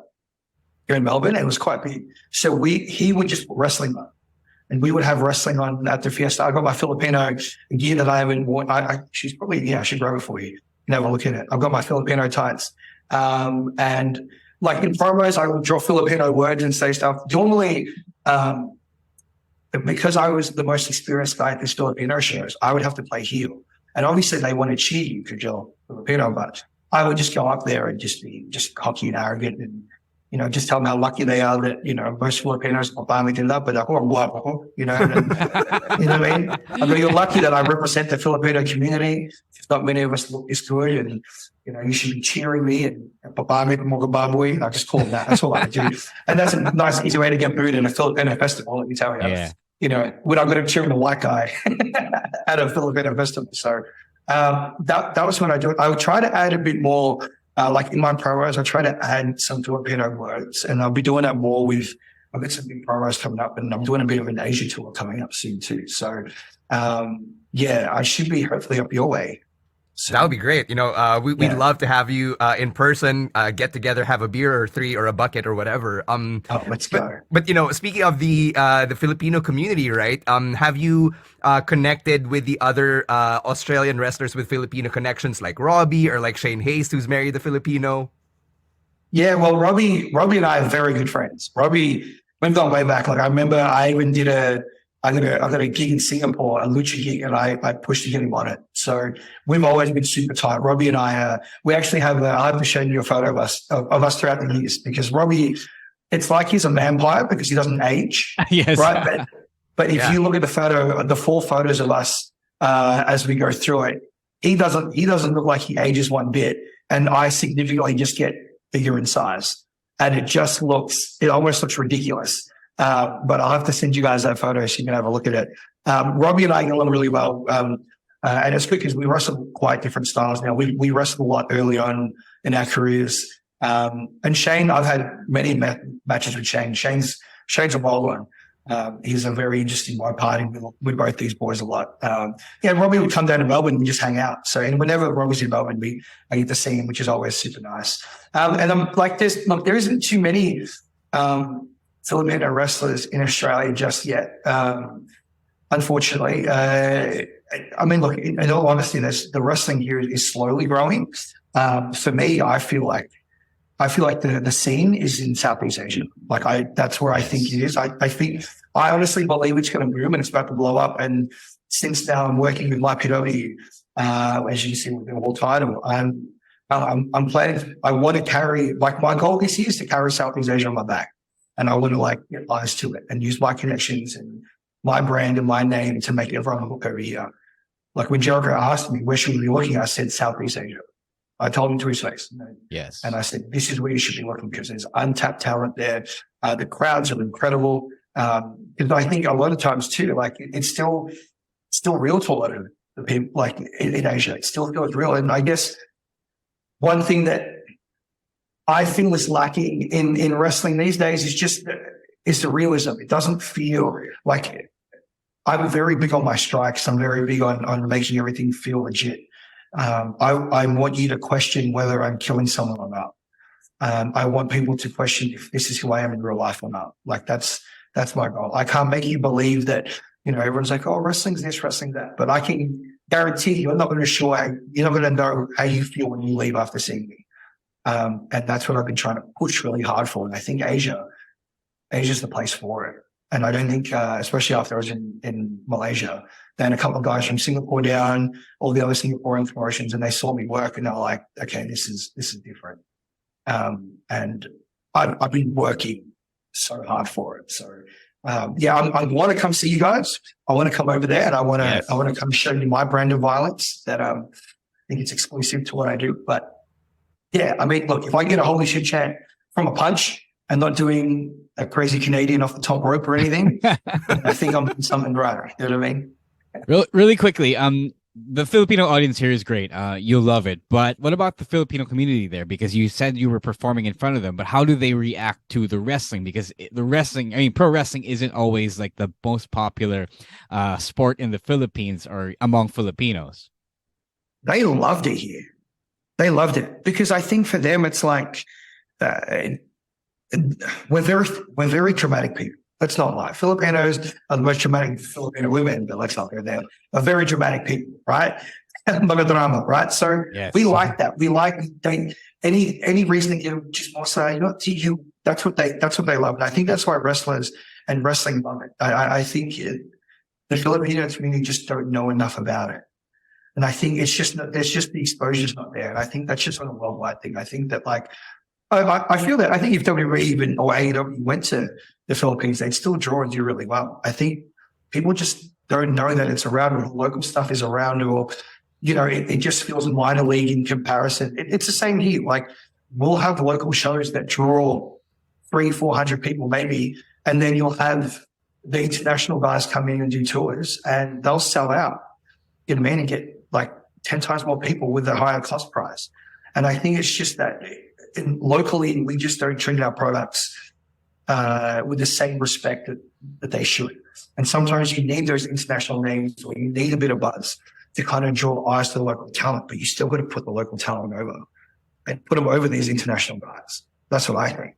here in Melbourne. And it was quite big. So he would just put wrestling on. And we would have wrestling on at the Fiesta. I got my Filipino gear that I haven't worn. She's probably, I should grab it for you. You can have a look at it. I've got my Filipino tights. And like in promos, I would draw Filipino words and say stuff. Normally, because I was the most experienced guy at this Filipino shows, I would have to play heel. And obviously they want to cheer you because you're Filipino, but I would just go up there and just be just cocky and arrogant and, you know, just tell them how lucky they are that, you know, most Filipinos finally did that, but you know, and, you know what I mean? I mean, you're lucky that I represent the Filipino community. Not many of us look this good, and, you know, you should be cheering me and I just call them that. That's all I do. And that's a nice, easy way to get booed in a Filipino festival, let me tell you. Yeah. You know, when I'm going to cheer the white guy at a Filipino festival. So that was when I do it. I would try to add a bit more, like in my promos, I try to add some Filipino words, and I'll be doing that more with, I've got some big promos coming up, and I'm doing a bit of an Asia tour coming up soon too. So, yeah, I should be hopefully up your way. So, that would be great. You know, we'd love to have you in person, get together, have a beer or three or a bucket or whatever. Let's go. But you know, speaking of the Filipino community, right? Have you connected with the other Australian wrestlers with Filipino connections, like Robbie or like Shane Hayes, who's married a Filipino? Yeah, well, Robbie and I are very good friends. Robbie, we've gone way back. Like I remember, I even did I got a gig in Singapore, a lucha gig, and I pushed to get him on it. So we've always been super tight. Robbie and I, we actually have, I have to show you a photo of us throughout the years, because Robbie, it's like he's a vampire because he doesn't age. Yes. Right. But if you look at the 4 photos of us, as we go through it, he doesn't look like he ages one bit. And I significantly just get bigger in size, and it almost looks ridiculous. But I'll have to send you guys that photo so you can have a look at it. Robbie and I get along really well. And it's because we wrestle quite different styles now. We wrestled a lot early on in our careers. And Shane, I've had many matches with Shane. Shane's a wild one. He's a very interesting guy, partying with both these boys a lot. Robbie would come down to Melbourne and just hang out. So, and whenever Robbie's in Melbourne, I get to see him, which is always super nice. And I'm like, there isn't too many, Filipino wrestlers in Australia just yet. Unfortunately, I mean, look, in all honesty, the wrestling here is slowly growing. For me, I feel like the scene is in Southeast Asia. Like that's where I think it is. I honestly believe it's going to boom and it's about to blow up. And since now I'm working with my Pinoy, as you can see with the world title, I'm planning. I want to carry, like, my goal this year is to carry Southeast Asia on my back. And I want to get eyes to it and use my connections and my brand and my name to make everyone look over here. Like when Jericho asked me, where should we be looking? I said, Southeast Asia. I told him to his face. Yes. And I said, this is where you should be looking, because there's untapped talent there. The crowds are incredible. Because I think a lot of times too, like it's still real to a lot of the people, like in Asia. It still feels real. And I guess one thing that I feel is lacking in wrestling these days is the realism. It doesn't feel like, I'm very big on my strikes. I'm very big on making everything feel legit. I want you to question whether I'm killing someone or not. I want people to question if this is who I am in real life or not. Like that's my goal. I can't make you believe that, everyone's like, oh, wrestling's this, wrestling that. But I can guarantee you're not going to know how you feel when you leave after seeing me. And that's what I've been trying to push really hard for. And I think Asia's the place for it. And I don't think, especially after I was in Malaysia, then a couple of guys from Singapore down, all the other Singaporean promotions, and they saw me work and they were like, okay, this is different. And I've been working so hard for it. So, I want to come see you guys. I want to come over there and I want to come show you my brand of violence that, I think it's exclusive to what I do. But yeah, I mean, look, if I get a holy shit chant from a punch and not doing a crazy Canadian off the top rope or anything, I think I'm doing something right. You know what I mean? Really quickly, the Filipino audience here is great. You'll love it. But what about the Filipino community there? Because you said you were performing in front of them, but how do they react to the wrestling? Because pro wrestling isn't always like the most popular sport in the Philippines or among Filipinos. They loved it here. They loved it because I think for them it's like we're very dramatic people. Let's not lie. Filipinos are the most dramatic Filipino women, but let's not go there. Are very dramatic people, right? Mga drama, right? So we like that. We like any reason to give just more say, that's what they love. And I think that's why wrestlers and wrestling love it. I think the Filipino community just don't know enough about it. And I think it's just there's just the exposure's not there. And I think that's just on a worldwide thing. I think that like, I feel that I think if WWE even or AEW went to the Philippines, they'd still draw and do really well. I think people just don't know that it's around, or the local stuff is around, or, you know, it just feels minor league in comparison. It's the same here. Like, we'll have local shows that draw 300-400 people maybe, and then you'll have the international guys come in and do tours, and they'll sell out, you know what I mean, and get like 10 times more people with a higher cost price. And I think it's just that locally, we just don't treat our products with the same respect that they should. And sometimes you need those international names, or you need a bit of buzz to kind of draw eyes to the local talent, but you still got to put the local talent over and put them over these international guys. That's what I think.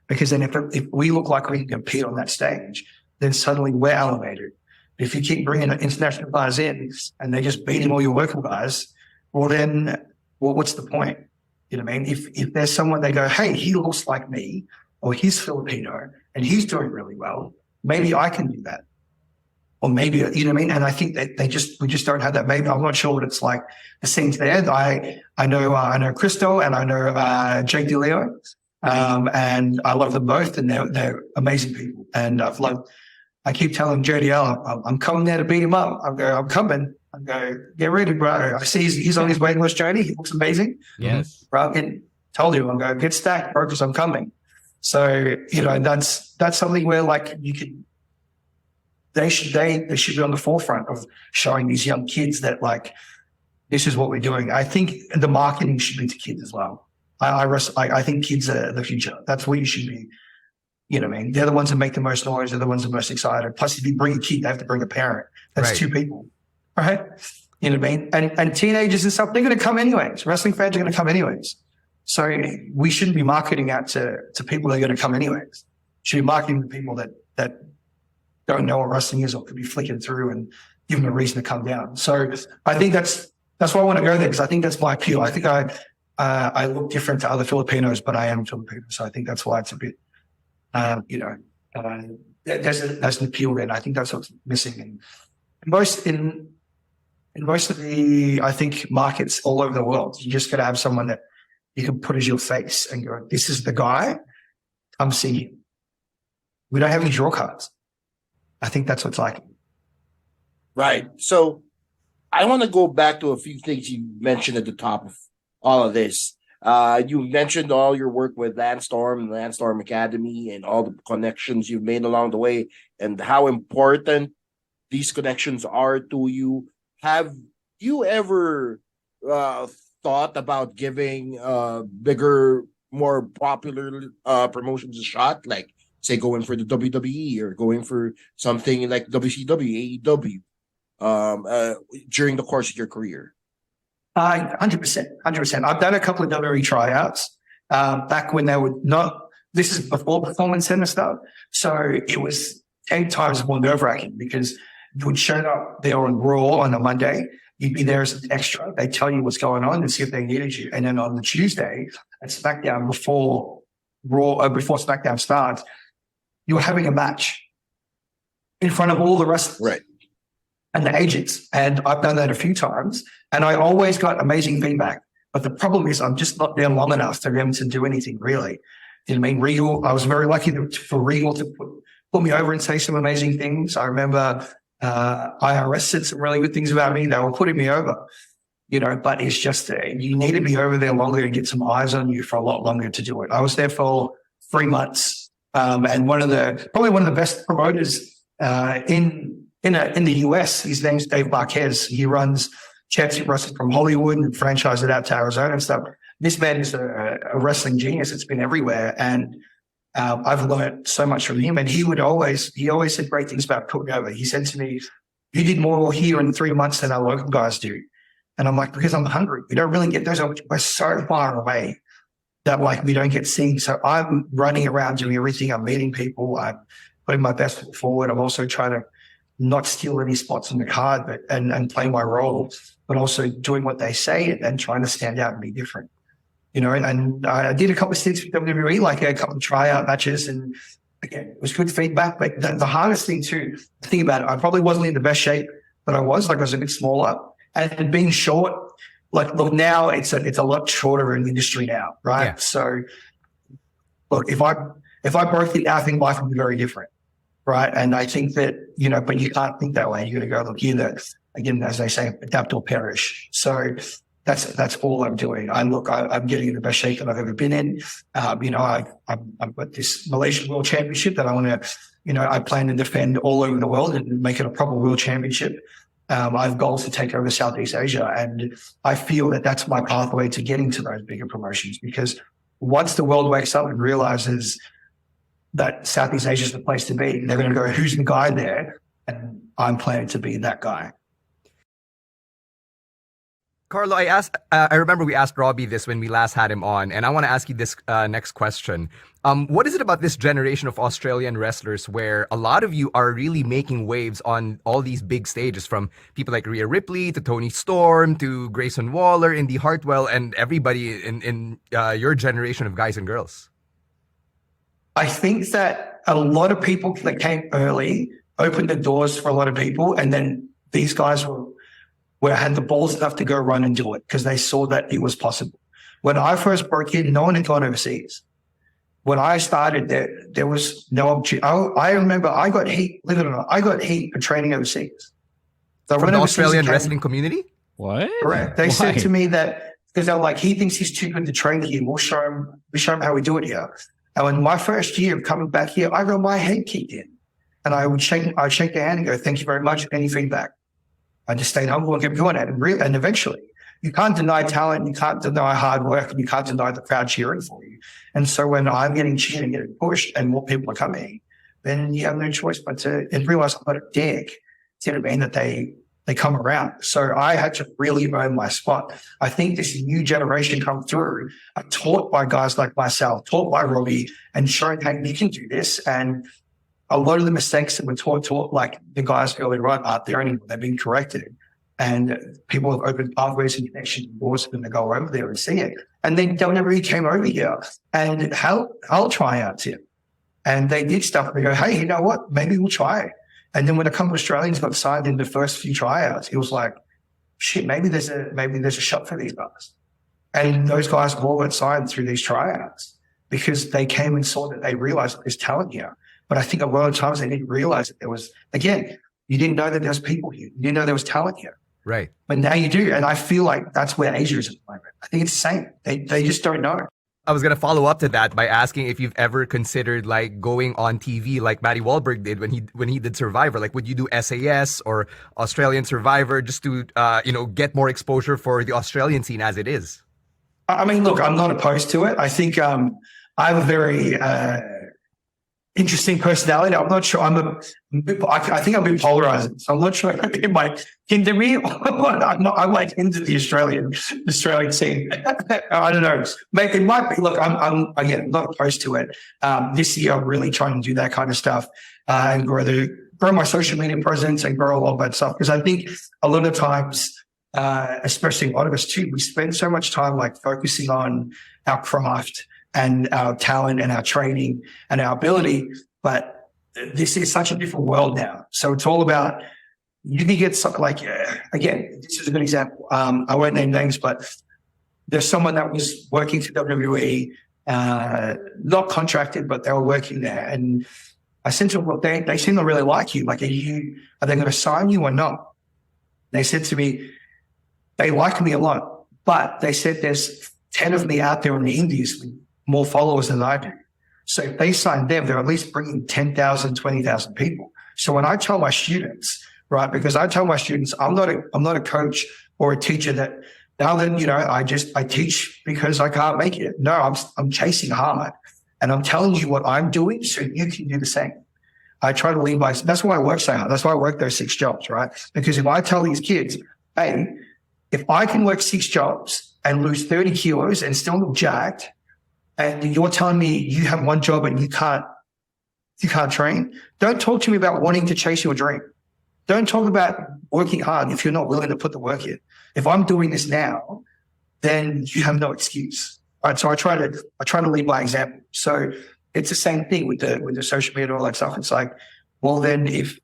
Because then if we look like we can compete on that stage, then suddenly we're elevated. If you keep bringing international guys in and they're just beating all your local guys, well, then what's the point? You know what I mean? If there's someone they go, hey, he looks like me, or he's Filipino and he's doing really well, maybe I can do that. Or maybe, you know what I mean? And I think that we just don't have that. Maybe I'm not sure what it's like. The scenes there. I know Crystal and I know Jake DeLeo, and I love them both, and they're amazing people. And I keep telling JDL, I'm coming there to beat him up. I'm coming. I go, get ready, bro. I see he's on his waiting list journey. He looks amazing. Yes. Bro, I told him, I'm going, get stacked, bro, because I'm coming. So, you know, that's something where like they should be on the forefront of showing these young kids that like, this is what we're doing. I think the marketing should be to kids as well. I think kids are the future. That's where you should be. You know what I mean? They're the ones that make the most noise. They're the ones that are most excited. Plus, if you bring a kid, they have to bring a parent. That's Right. two people, right? You know what I mean? And teenagers and stuff, they're going to come anyways. Wrestling fans are going to come anyways. So we shouldn't be marketing out to people that are going to come anyways. Should be marketing to people that don't know what wrestling is, or could be flicking through and give them a reason to come down. So I think that's why I want to go there, because I think that's my appeal. I think I look different to other Filipinos, but I am Filipino. So I think that's why it's a bit, there's an appeal there. And I think that's what's missing in most of the, I think, markets all over the world. You just got to have someone that you can put as your face and go, this is the guy, come see him. We don't have any draw cards. I think that's what's like. Right. So I want to go back to a few things you mentioned at the top of all of this. You mentioned all your work with Landstorm and Landstorm Academy and all the connections you've made along the way and how important these connections are to you. Have you ever thought about giving bigger, more popular promotions a shot? Like, say, going for the WWE or going for something like WCW, AEW during the course of your career? 100%. I've done a couple of WWE tryouts back when they would not. This is before Performance Center stuff, so it was 10 times more nerve-wracking because you would show up there on Raw on a Monday. You'd be there as an extra. They tell you what's going on and see if they needed you. And then on the Tuesday at SmackDown before SmackDown starts, you were having a match in front of all the wrestlers. Right. And the agents. And I've done that a few times. And I always got amazing feedback. But the problem is I'm just not there long enough for them to do anything, really. You know what I mean? Regal, I was very lucky for Regal to put me over and say some amazing things. I remember IRS said some really good things about me. They were putting me over, you know, but it's just you need to be over there longer and get some eyes on you for a lot longer to do it. I was there for 3 months. And probably one of the best promoters in the US. His name's Dave Marquez. He runs championship wrestling from Hollywood and franchised it out to Arizona and stuff. This man is a wrestling genius. It's been everywhere, and I've learned so much from him. And he always said great things about putting over. He said to me, "You did more here in 3 months than our local guys do." And I'm like, because I'm hungry. We don't really get those. We're so far away that like we don't get seen. So I'm running around doing everything. I'm meeting people. I'm putting my best foot forward. I'm also trying to not steal any spots on the card, and play my role, but also doing what they say and trying to stand out and be different. You know, and I did a couple of stints with WWE, like a couple of tryout matches, and again, it was good feedback. But the hardest thing to think about it, I probably wasn't in the best shape that I was. Like I was a bit smaller, and being short. Like, look, now it's a lot shorter in the industry now, right? Yeah. So, look, if I broke it, I think life would be very different, right? And I think that, but you can't think that way. You got to go, look, either, again, as they say, adapt or perish. So that's all I'm doing. I'm getting in the best shape that I've ever been in. I've got this Malaysian World Championship that I want to, I plan to defend all over the world and make it a proper world championship. I have goals to take over Southeast Asia, and I feel that that's my pathway to getting to those bigger promotions, because once the world wakes up and realizes that Southeast Asia is the place to be, they're going to go, who's the guy there? And I'm planning to be that guy. Carlo, I remember we asked Robbie this when we last had him on, and I want to ask you this next question. What is it about this generation of Australian wrestlers where a lot of you are really making waves on all these big stages, from people like Rhea Ripley to Toni Storm to Grayson Waller, Indy Hartwell, and everybody in your generation of guys and girls? I think that a lot of people that came early opened the doors for a lot of people, and then these guys had the balls enough to go run and do it because they saw that it was possible. When I first broke in, no one had gone overseas. When I started, there was no opportunity. I remember I got heat, believe it or not, I got heat for training overseas. So from the Australian wrestling community? What? Correct. They said to me that, because they were like, he thinks he's too good to train here. We'll show him how we do it here. And in my first year of coming back here, I got my head kicked in. And I'd shake their hand and go, thank you very much. Any feedback? I just stayed humble and kept doing it. And eventually, you can't deny talent, you can't deny hard work, and you can't deny the crowd cheering for you. And so when I'm getting cheered and getting pushed and more people are coming, then you have no choice but to realize I've got a dick. You know what I mean? That they come around. So I had to really earn my spot. I think this new generation come through, are taught by guys like myself, taught by Robbie, and showing, hey, you can do this. And a lot of the mistakes that were taught, like the guys earlier on, aren't there anymore. They've been corrected. And people have opened pathways and connections and doors for them to go over there and see it. And then they never really came over here and I'll try out here. And they did stuff and they go, hey, you know what? Maybe we'll try it. And then when a couple of Australians got signed in the first few tryouts, it was like, shit, maybe there's a shot for these guys. And those guys all got signed through these tryouts because they came and saw that they realized that there's talent here. But I think a lot of times they didn't realize that there was, again, you didn't know that there was people here. You didn't know there was talent here. Right. But now you do. And I feel like that's where Asia is at the moment. I think it's the same. They just don't know. I was going to follow up to that by asking if you've ever considered like going on TV like Matty Wahlberg did when he did Survivor. Like, would you do SAS or Australian Survivor just to, get more exposure for the Australian scene as it is? I mean, look, I'm not opposed to it. I think I have a very interesting personality. I'm not sure. I think I'm a bit polarizing. So I'm not sure if it might hinder me or I might hinder the Australian scene. I don't know. Maybe it might be. Look, I'm again not opposed to it. This year, I'm really trying to do that kind of stuff and grow my social media presence and grow a lot of that stuff. Because I think a lot of times, especially a lot of us too, we spend so much time like focusing on our craft and our talent and our training and our ability. But this is such a different world now. So it's all about, you can get something like, again, this is a good example. I won't name names, but there's someone that was working for WWE, not contracted, but they were working there. And I said to them, well, they seem to really like you. Like, are they going to sign you or not? They said to me, they like me a lot, but they said there's 10 of me out there in the Indies with more followers than I do. So if they sign them, they're at least bringing 10,000, 20,000 people. So when I tell my students, right, because I tell my students, I'm not a coach or a teacher that now then, I teach because I can't make it. No, I'm chasing hard and I'm telling you what I'm doing so you can do the same. I try to lead by, that's why I work so hard. That's why I work those 6 jobs, right? Because if I tell these kids, hey, if I can work 6 jobs and lose 30 kilos and still look jacked, and you're telling me you have one job and you can't train, don't talk to me about wanting to chase your dream. Don't talk about working hard if you're not willing to put the work in. If I'm doing this now, then you have no excuse. Right? So I try to lead by example. So It's the same thing with the social media and all that stuff. It's like, well, then if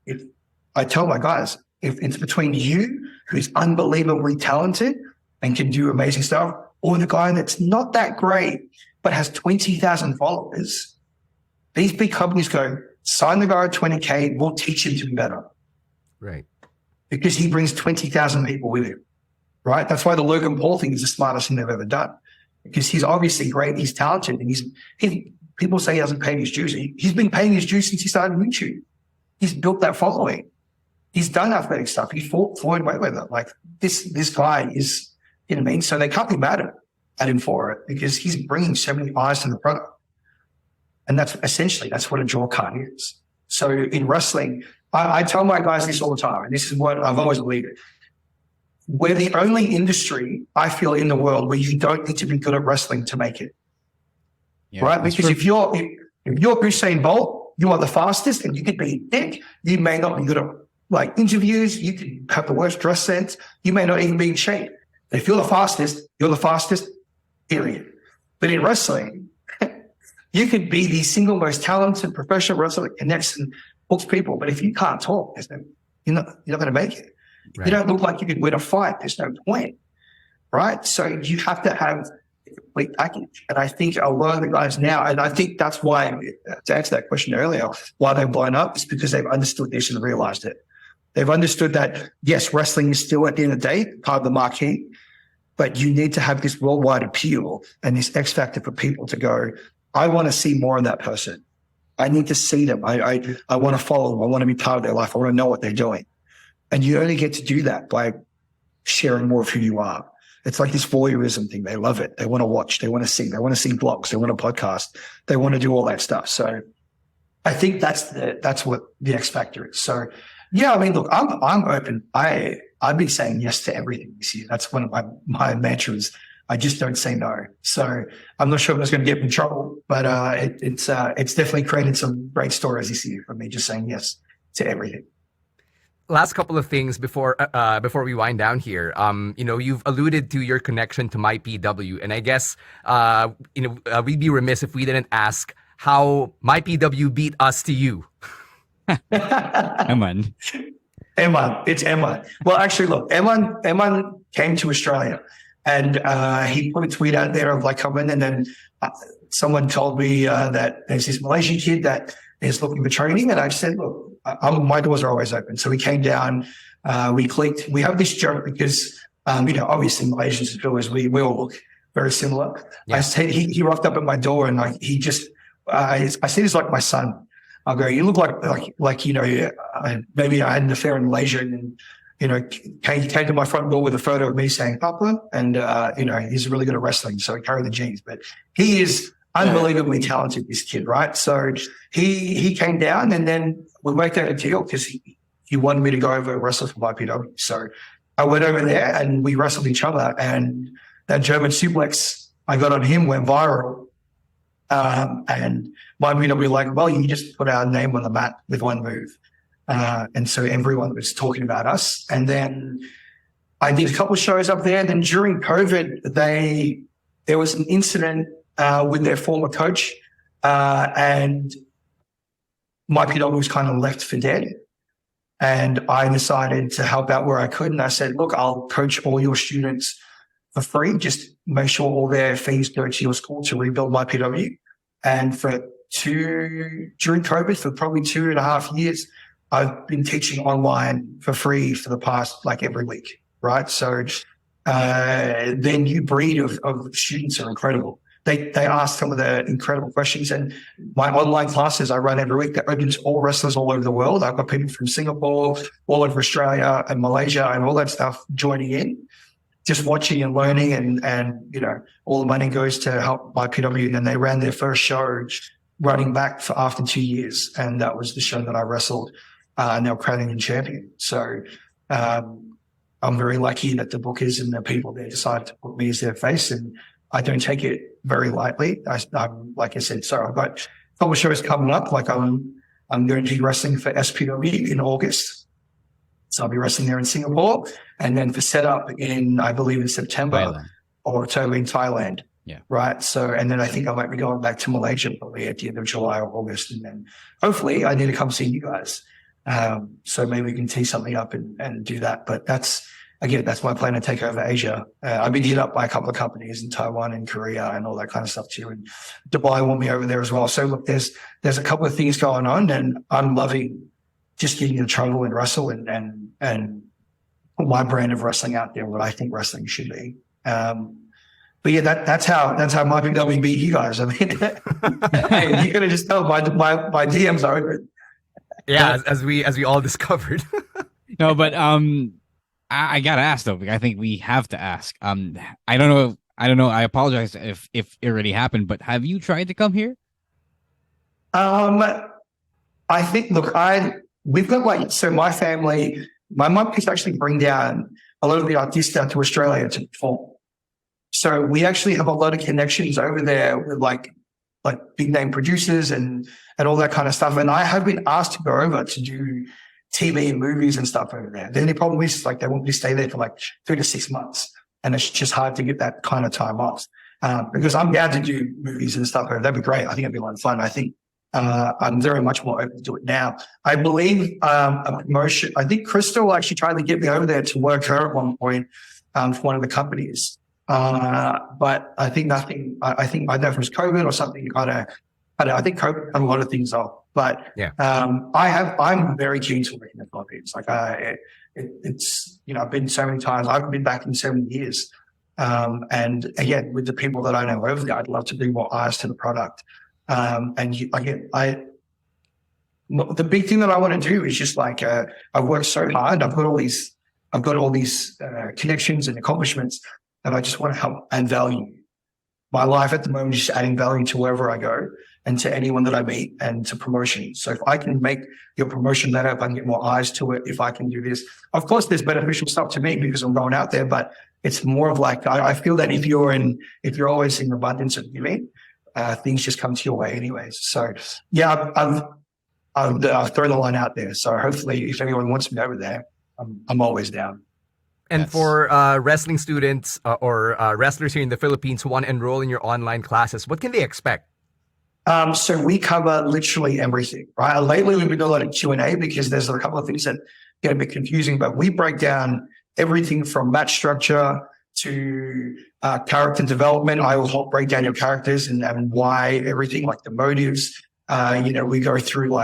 I tell my guys, if it's between you, who's unbelievably talented and can do amazing stuff, or the guy that's not that great but has 20,000 followers, these big companies go, sign the guy at 20K, we'll teach him to be better. Right. Because he brings 20,000 people with him, right? That's why the Logan Paul thing is the smartest thing they've ever done, because he's obviously great, he's talented, and people say he hasn't paid his dues. He's been paying his dues since he started YouTube. He's built that following. He's done athletic stuff. He fought Floyd Mayweather. Like this guy is, you know what I mean? So they can't be mad at him for it, because he's bringing so many eyes to the product. And that's what a draw card is. So in wrestling, I tell my guys this all the time, and this is what I've always believed. We're the only industry, I feel, in the world where you don't need to be good at wrestling to make it. Yeah, right? Because if you're Usain Bolt, you are the fastest, and you could be thick. You may not be good at like interviews. You could have the worst dress sense. You may not even be in shape. But if you're the fastest, period. But in wrestling, you could be the single most talented professional wrestler that connects and books people. But if you can't talk, you're not going to make it. Right. You don't look like you could win a fight. There's no point, right? So you have to have a complete package. And I think a lot of the guys now, and I think that's why, to answer that question earlier, why they've blown up is because they've understood this and realized it. They've understood that, yes, wrestling is still at the end of the day part of the marquee, but you need to have this worldwide appeal and this X factor for people to go, I want to see more of that person. I need to see them. I want to follow them. I want to be part of their life. I want to know what they're doing. And you only get to do that by sharing more of who you are. It's like this voyeurism thing. They love it. They want to watch. They want to see. They want to see blogs. They want to podcast. They want to do all that stuff. So I think that's what the X factor is. So yeah, I mean, look, I'm open. I've been saying yes to everything this year. That's one of my mantras. I just don't say no. So I'm not sure if it's going to get me in trouble, but it's definitely created some great stories this year for me, just saying yes to everything. Last couple of things before we wind down here. You've alluded to your connection to MyPW, and I guess we'd be remiss if we didn't ask how MyPW beat us to you. Eman. It's Eman. Well, actually, look, Eman came to Australia, and he put a tweet out there of like coming, and then someone told me that there's this Malaysian kid that is looking for training, and I said, look, my doors are always open. So we came down, we clicked. We have this joke because, obviously Malaysians and Filipinos, we all look very similar. Yeah. I said he rocked up at my door, and like he just, I said he's like my son. I'll go, you look like maybe I had an affair in Malaysia, and came to my front door with a photo of me saying Papa, and he's really good at wrestling, so he carried the genes. But he is unbelievably talented, this kid, right? So he came down, and then we worked out a deal because he wanted me to go over and wrestle for MyPW. So I went over there and we wrestled each other, and that German suplex I got on him went viral. And MyPW like, well, you just put our name on the map with one move. And so everyone was talking about us. And then I did a couple of shows up there. Then during COVID, there was an incident with their former coach, and MyPW was kind of left for dead. And I decided to help out where I could. And I said, look, I'll coach all your students for free. Just make sure all their fees go to your school to rebuild MyPW. And during COVID, for probably 2.5 years, I've been teaching online for free for the past, like every week, right? So their new breed of students are incredible. They ask some of the incredible questions, and my online classes I run every week that open to all wrestlers all over the world. I've got people from Singapore, all over Australia and Malaysia and all that stuff joining in, just watching and learning, and all the money goes to help MyPW. And they ran their first show running back for after 2 years, and that was the show that I wrestled, and they're crowning in champion. So I'm very lucky that the bookers and the people there decided to put me as their face, and I don't take it very lightly. I'm like I said, so I've got a couple of shows coming up. Like I'm going to be wrestling for SPW in August. So I'll be wrestling there in Singapore. And then for setup I believe in September or October in Thailand. Yeah. Right. So, and then I think I might be going back to Malaysia probably at the end of July or August. And then hopefully I need to come see you guys. So maybe we can tee something up and do that. But that's my plan to take over Asia. I've been hit up by a couple of companies in Taiwan and Korea and all that kind of stuff too. And Dubai want me over there as well. So look, there's a couple of things going on, and I'm loving just getting to travel and wrestle and put my brand of wrestling out there, what I think wrestling should be. But yeah, that's how my WB you guys. I mean, hey, you're gonna just tell my DMs are open. Yeah, as we all discovered. No, but I gotta ask though. I think we have to ask. I don't know. I apologize if it already happened, but have you tried to come here? I think. Look, we've got so my family. My mum used to actually bring down a lot of the artists down to Australia to perform. So we actually have a lot of connections over there with like big name producers and all that kind of stuff. And I have been asked to go over to do TV and movies and stuff over there. The only problem is they want me to stay there for 3 to 6 months. And it's just hard to get that kind of time off. Because I'm down to do movies and stuff over there. That'd be great. I think it'd be a lot of fun. I think I'm very much more open to it now. I believe a promotion. I think Crystal actually tried to get me over there to work her at one point for one of the companies. But I think nothing. I think I don't know if it was COVID or something. I think COVID cut a lot of things off. But yeah, I'm very keen to work in the Philippines. It's I've been so many times. I've been back in so many years. And again, with the people that I know over there, I'd love to bring more eyes to the product. The big thing that I want to do is just I've worked so hard. I've got all these connections and accomplishments, and I just want to help add value. My life at the moment is just adding value to wherever I go and to anyone that I meet and to promotion. So if I can make your promotion better, if I can get more eyes to it, if I can do this, of course, there's beneficial stuff to me because I'm going out there, but it's more of I feel that if you're always in abundance of giving, things just come to your way anyways. So yeah, I've thrown the line out there. So hopefully if anyone wants me over there, I'm always down. And for wrestling students or wrestlers here in the Philippines who want to enroll in your online classes, what can they expect? So we cover literally everything, right? Lately we've been doing a lot of Q&A because there's a couple of things that get a bit confusing, but we break down everything from match structure to character development. I will help break down your characters and why everything, like the motives. We go through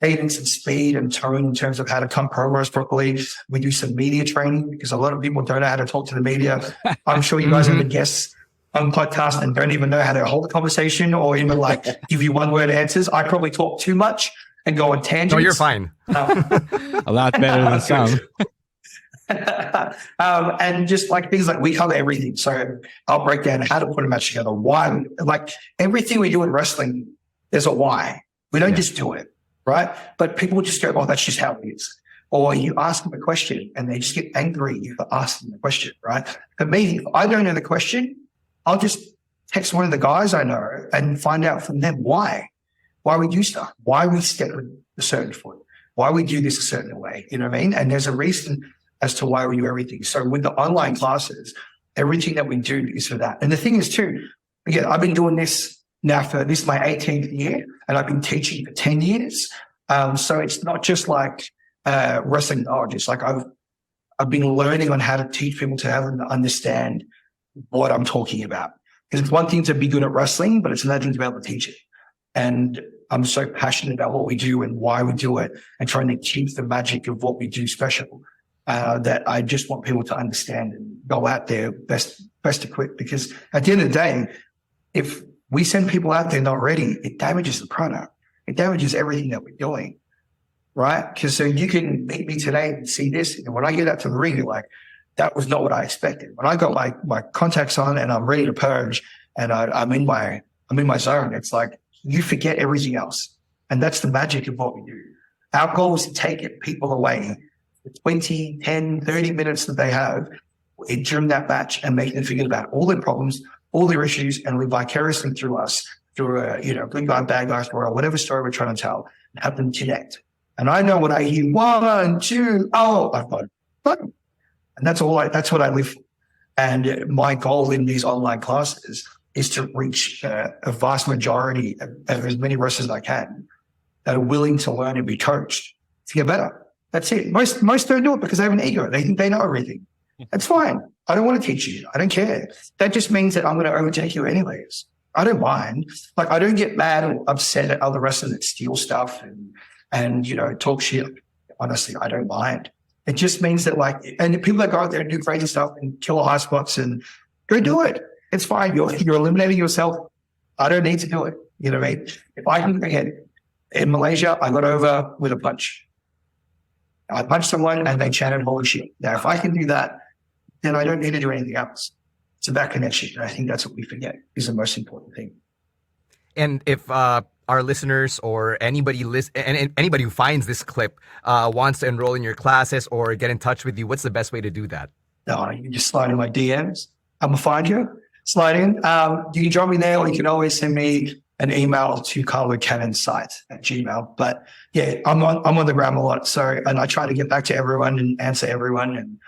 cadence and speed and tone in terms of how to come promos properly. We do some media training because a lot of people don't know how to talk to the media. I'm sure you guys have been guests on podcasts and don't even know how to hold a conversation or even give you one-word answers. I probably talk too much and go on tangents. No, you're fine. A lot better than some. And just things we cover everything. So I'll break down how to put a match together, why, everything we do in wrestling, there's a why. We don't just do it, right? But people just go, oh, that's just how it is. Or you ask them a question and they just get angry for asking the question, right? For me, if I don't know the question, I'll just text one of the guys I know and find out from them why we do stuff, why we step with a certain foot, why we do this a certain way. You know what I mean? And there's a reason as to why we do everything. So with the online classes, everything that we do is for that. And the thing is too, again, I've been doing this now this is my 18th year and I've been teaching for 10 years. So it's not just wrestling knowledge. It's I've been learning on how to teach people to have them to understand what I'm talking about. Because it's one thing to be good at wrestling, but it's another thing to be able to teach it. And I'm so passionate about what we do and why we do it and trying to keep the magic of what we do special. That I just want people to understand and go out there best equipped. Because at the end of the day, if we send people out there not ready, it damages the product. It damages everything that we're doing, right? Because so you can meet me today and see this, and when I get out to the ring, you're like, that was not what I expected. When I got my contacts on and I'm ready to purge and I'm in my zone, it's you forget everything else. And that's the magic of what we do. Our goal is to take people away 20, 10, 30 minutes that they have during that match and make them forget about all their problems, all their issues, and live vicariously through us, through a good guy, bad guy story, or whatever story we're trying to tell, and have them connect. And I know when I hear 1, 2, oh, I've got it. And that's what I live for. And my goal in these online classes is to reach a vast majority of as many wrestlers as I can that are willing to learn and be coached to get better. That's it. Most don't do it because they have an ego. They think they know everything. That's fine. I don't want to teach you. I don't care. That just means that I'm going to overtake you anyways. I don't mind. Like, I don't get mad or upset at other wrestlers that steal stuff and talk shit. Honestly, I don't mind. It just means that, like, and the people that go out there and do crazy stuff and kill high spots and go do it. It's fine. You're eliminating yourself. I don't need to do it. You know what I mean? If I can get in Malaysia, I got over with a punch. I punched someone and they chanted holy shit. Now, if I can do that, then I don't need to do anything else. It's about connection. And I think that's what we forget is the most important thing. And if our listeners or anybody who finds this clip wants to enroll in your classes or get in touch with you, what's the best way to do that? No, you can just slide in my DMs. I'm going to find you. Slide in. You can drop me there, or you can always send me an email to Carlo Cannon's site at Gmail. But yeah, I'm on the gram a lot. So, and I try to get back to everyone and answer everyone. And,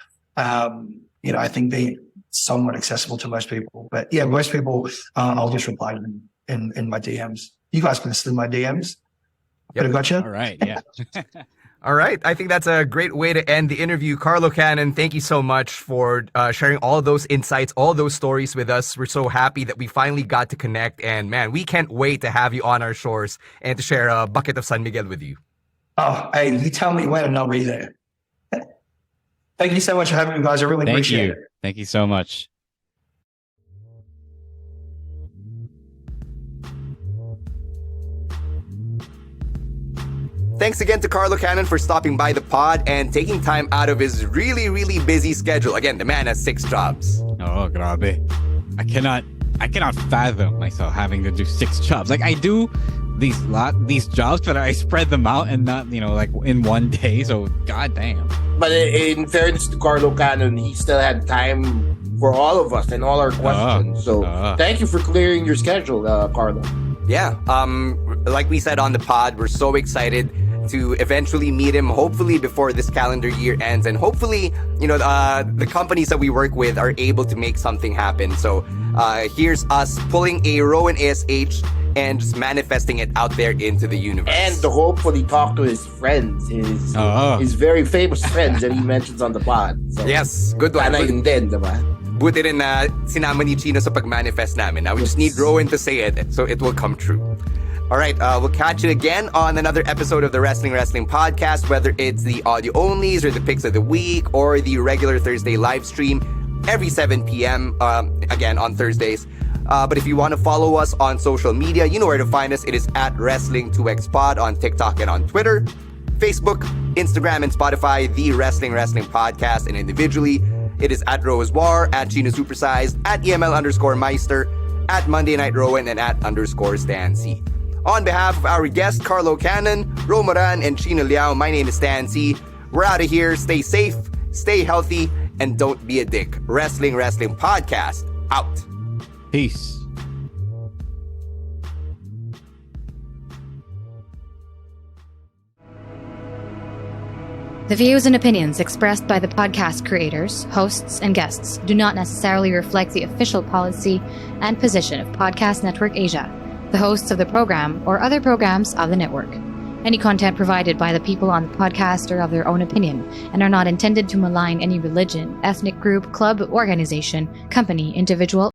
I think they're somewhat accessible to most people. But yeah, most people, I'll just reply to them in my DMs. You guys can slip my DMs. Yep. Gotcha. All right. Yeah. All right. I think that's a great way to end the interview. Carlo Cannon, thank you so much for sharing all those insights, all those stories with us. We're so happy that we finally got to connect. And man, we can't wait to have you on our shores and to share a bucket of San Miguel with you. Oh, hey, you tell me when and I'll be there. Thank you so much for having me, guys. I really appreciate it. Thank you so much. Thanks again to Carlo Cannon for stopping by the pod and taking time out of his really, really busy schedule. Again, the man has 6 jobs. Oh, grabe. I cannot fathom myself having to do 6 jobs. Like, I do these jobs, but I spread them out and not, like in one day. So, goddamn. But in fairness to Carlo Cannon, he still had time for all of us and all our questions. Thank you for clearing your schedule, Carlo. Yeah. Like we said on the pod, we're so excited to eventually meet him, hopefully before this calendar year ends. And hopefully, the companies that we work with are able to make something happen. So here's us pulling a Rowan ASH and just manifesting it out there into the universe. And to hopefully talk to his friends, his very famous friends that he mentions on the pod. So, yes, good one. Sana yun din, diba? Buti rin na sinama ni Chino sa pag-manifest namin. Now we just need Rowan to say it so it will come true. All right, we'll catch you again on another episode of the Wrestling Podcast, whether it's the audio onlys or the picks of the week or the regular Thursday live stream every 7 p.m. Again on Thursdays. But if you want to follow us on social media, you know where to find us. It is at Wrestling2XPod on TikTok and on Twitter, Facebook, Instagram, and Spotify, the Wrestling Podcast, and individually, it is at Rose War, at Chino Supersized, at EML_Meister, at Monday Night Rowan, and at _Stan C. On behalf of our guest, Carlo Cannon, Ro Moran, and Chino Liao, my name is Stan C. We're out of here. Stay safe, stay healthy, and don't be a dick. Wrestling Podcast, out. Peace. The views and opinions expressed by the podcast creators, hosts, and guests do not necessarily reflect the official policy and position of Podcast Network Asia, the hosts of the program, or other programs of the network. Any content provided by the people on the podcast are of their own opinion and are not intended to malign any religion, ethnic group, club, organization, company, individual,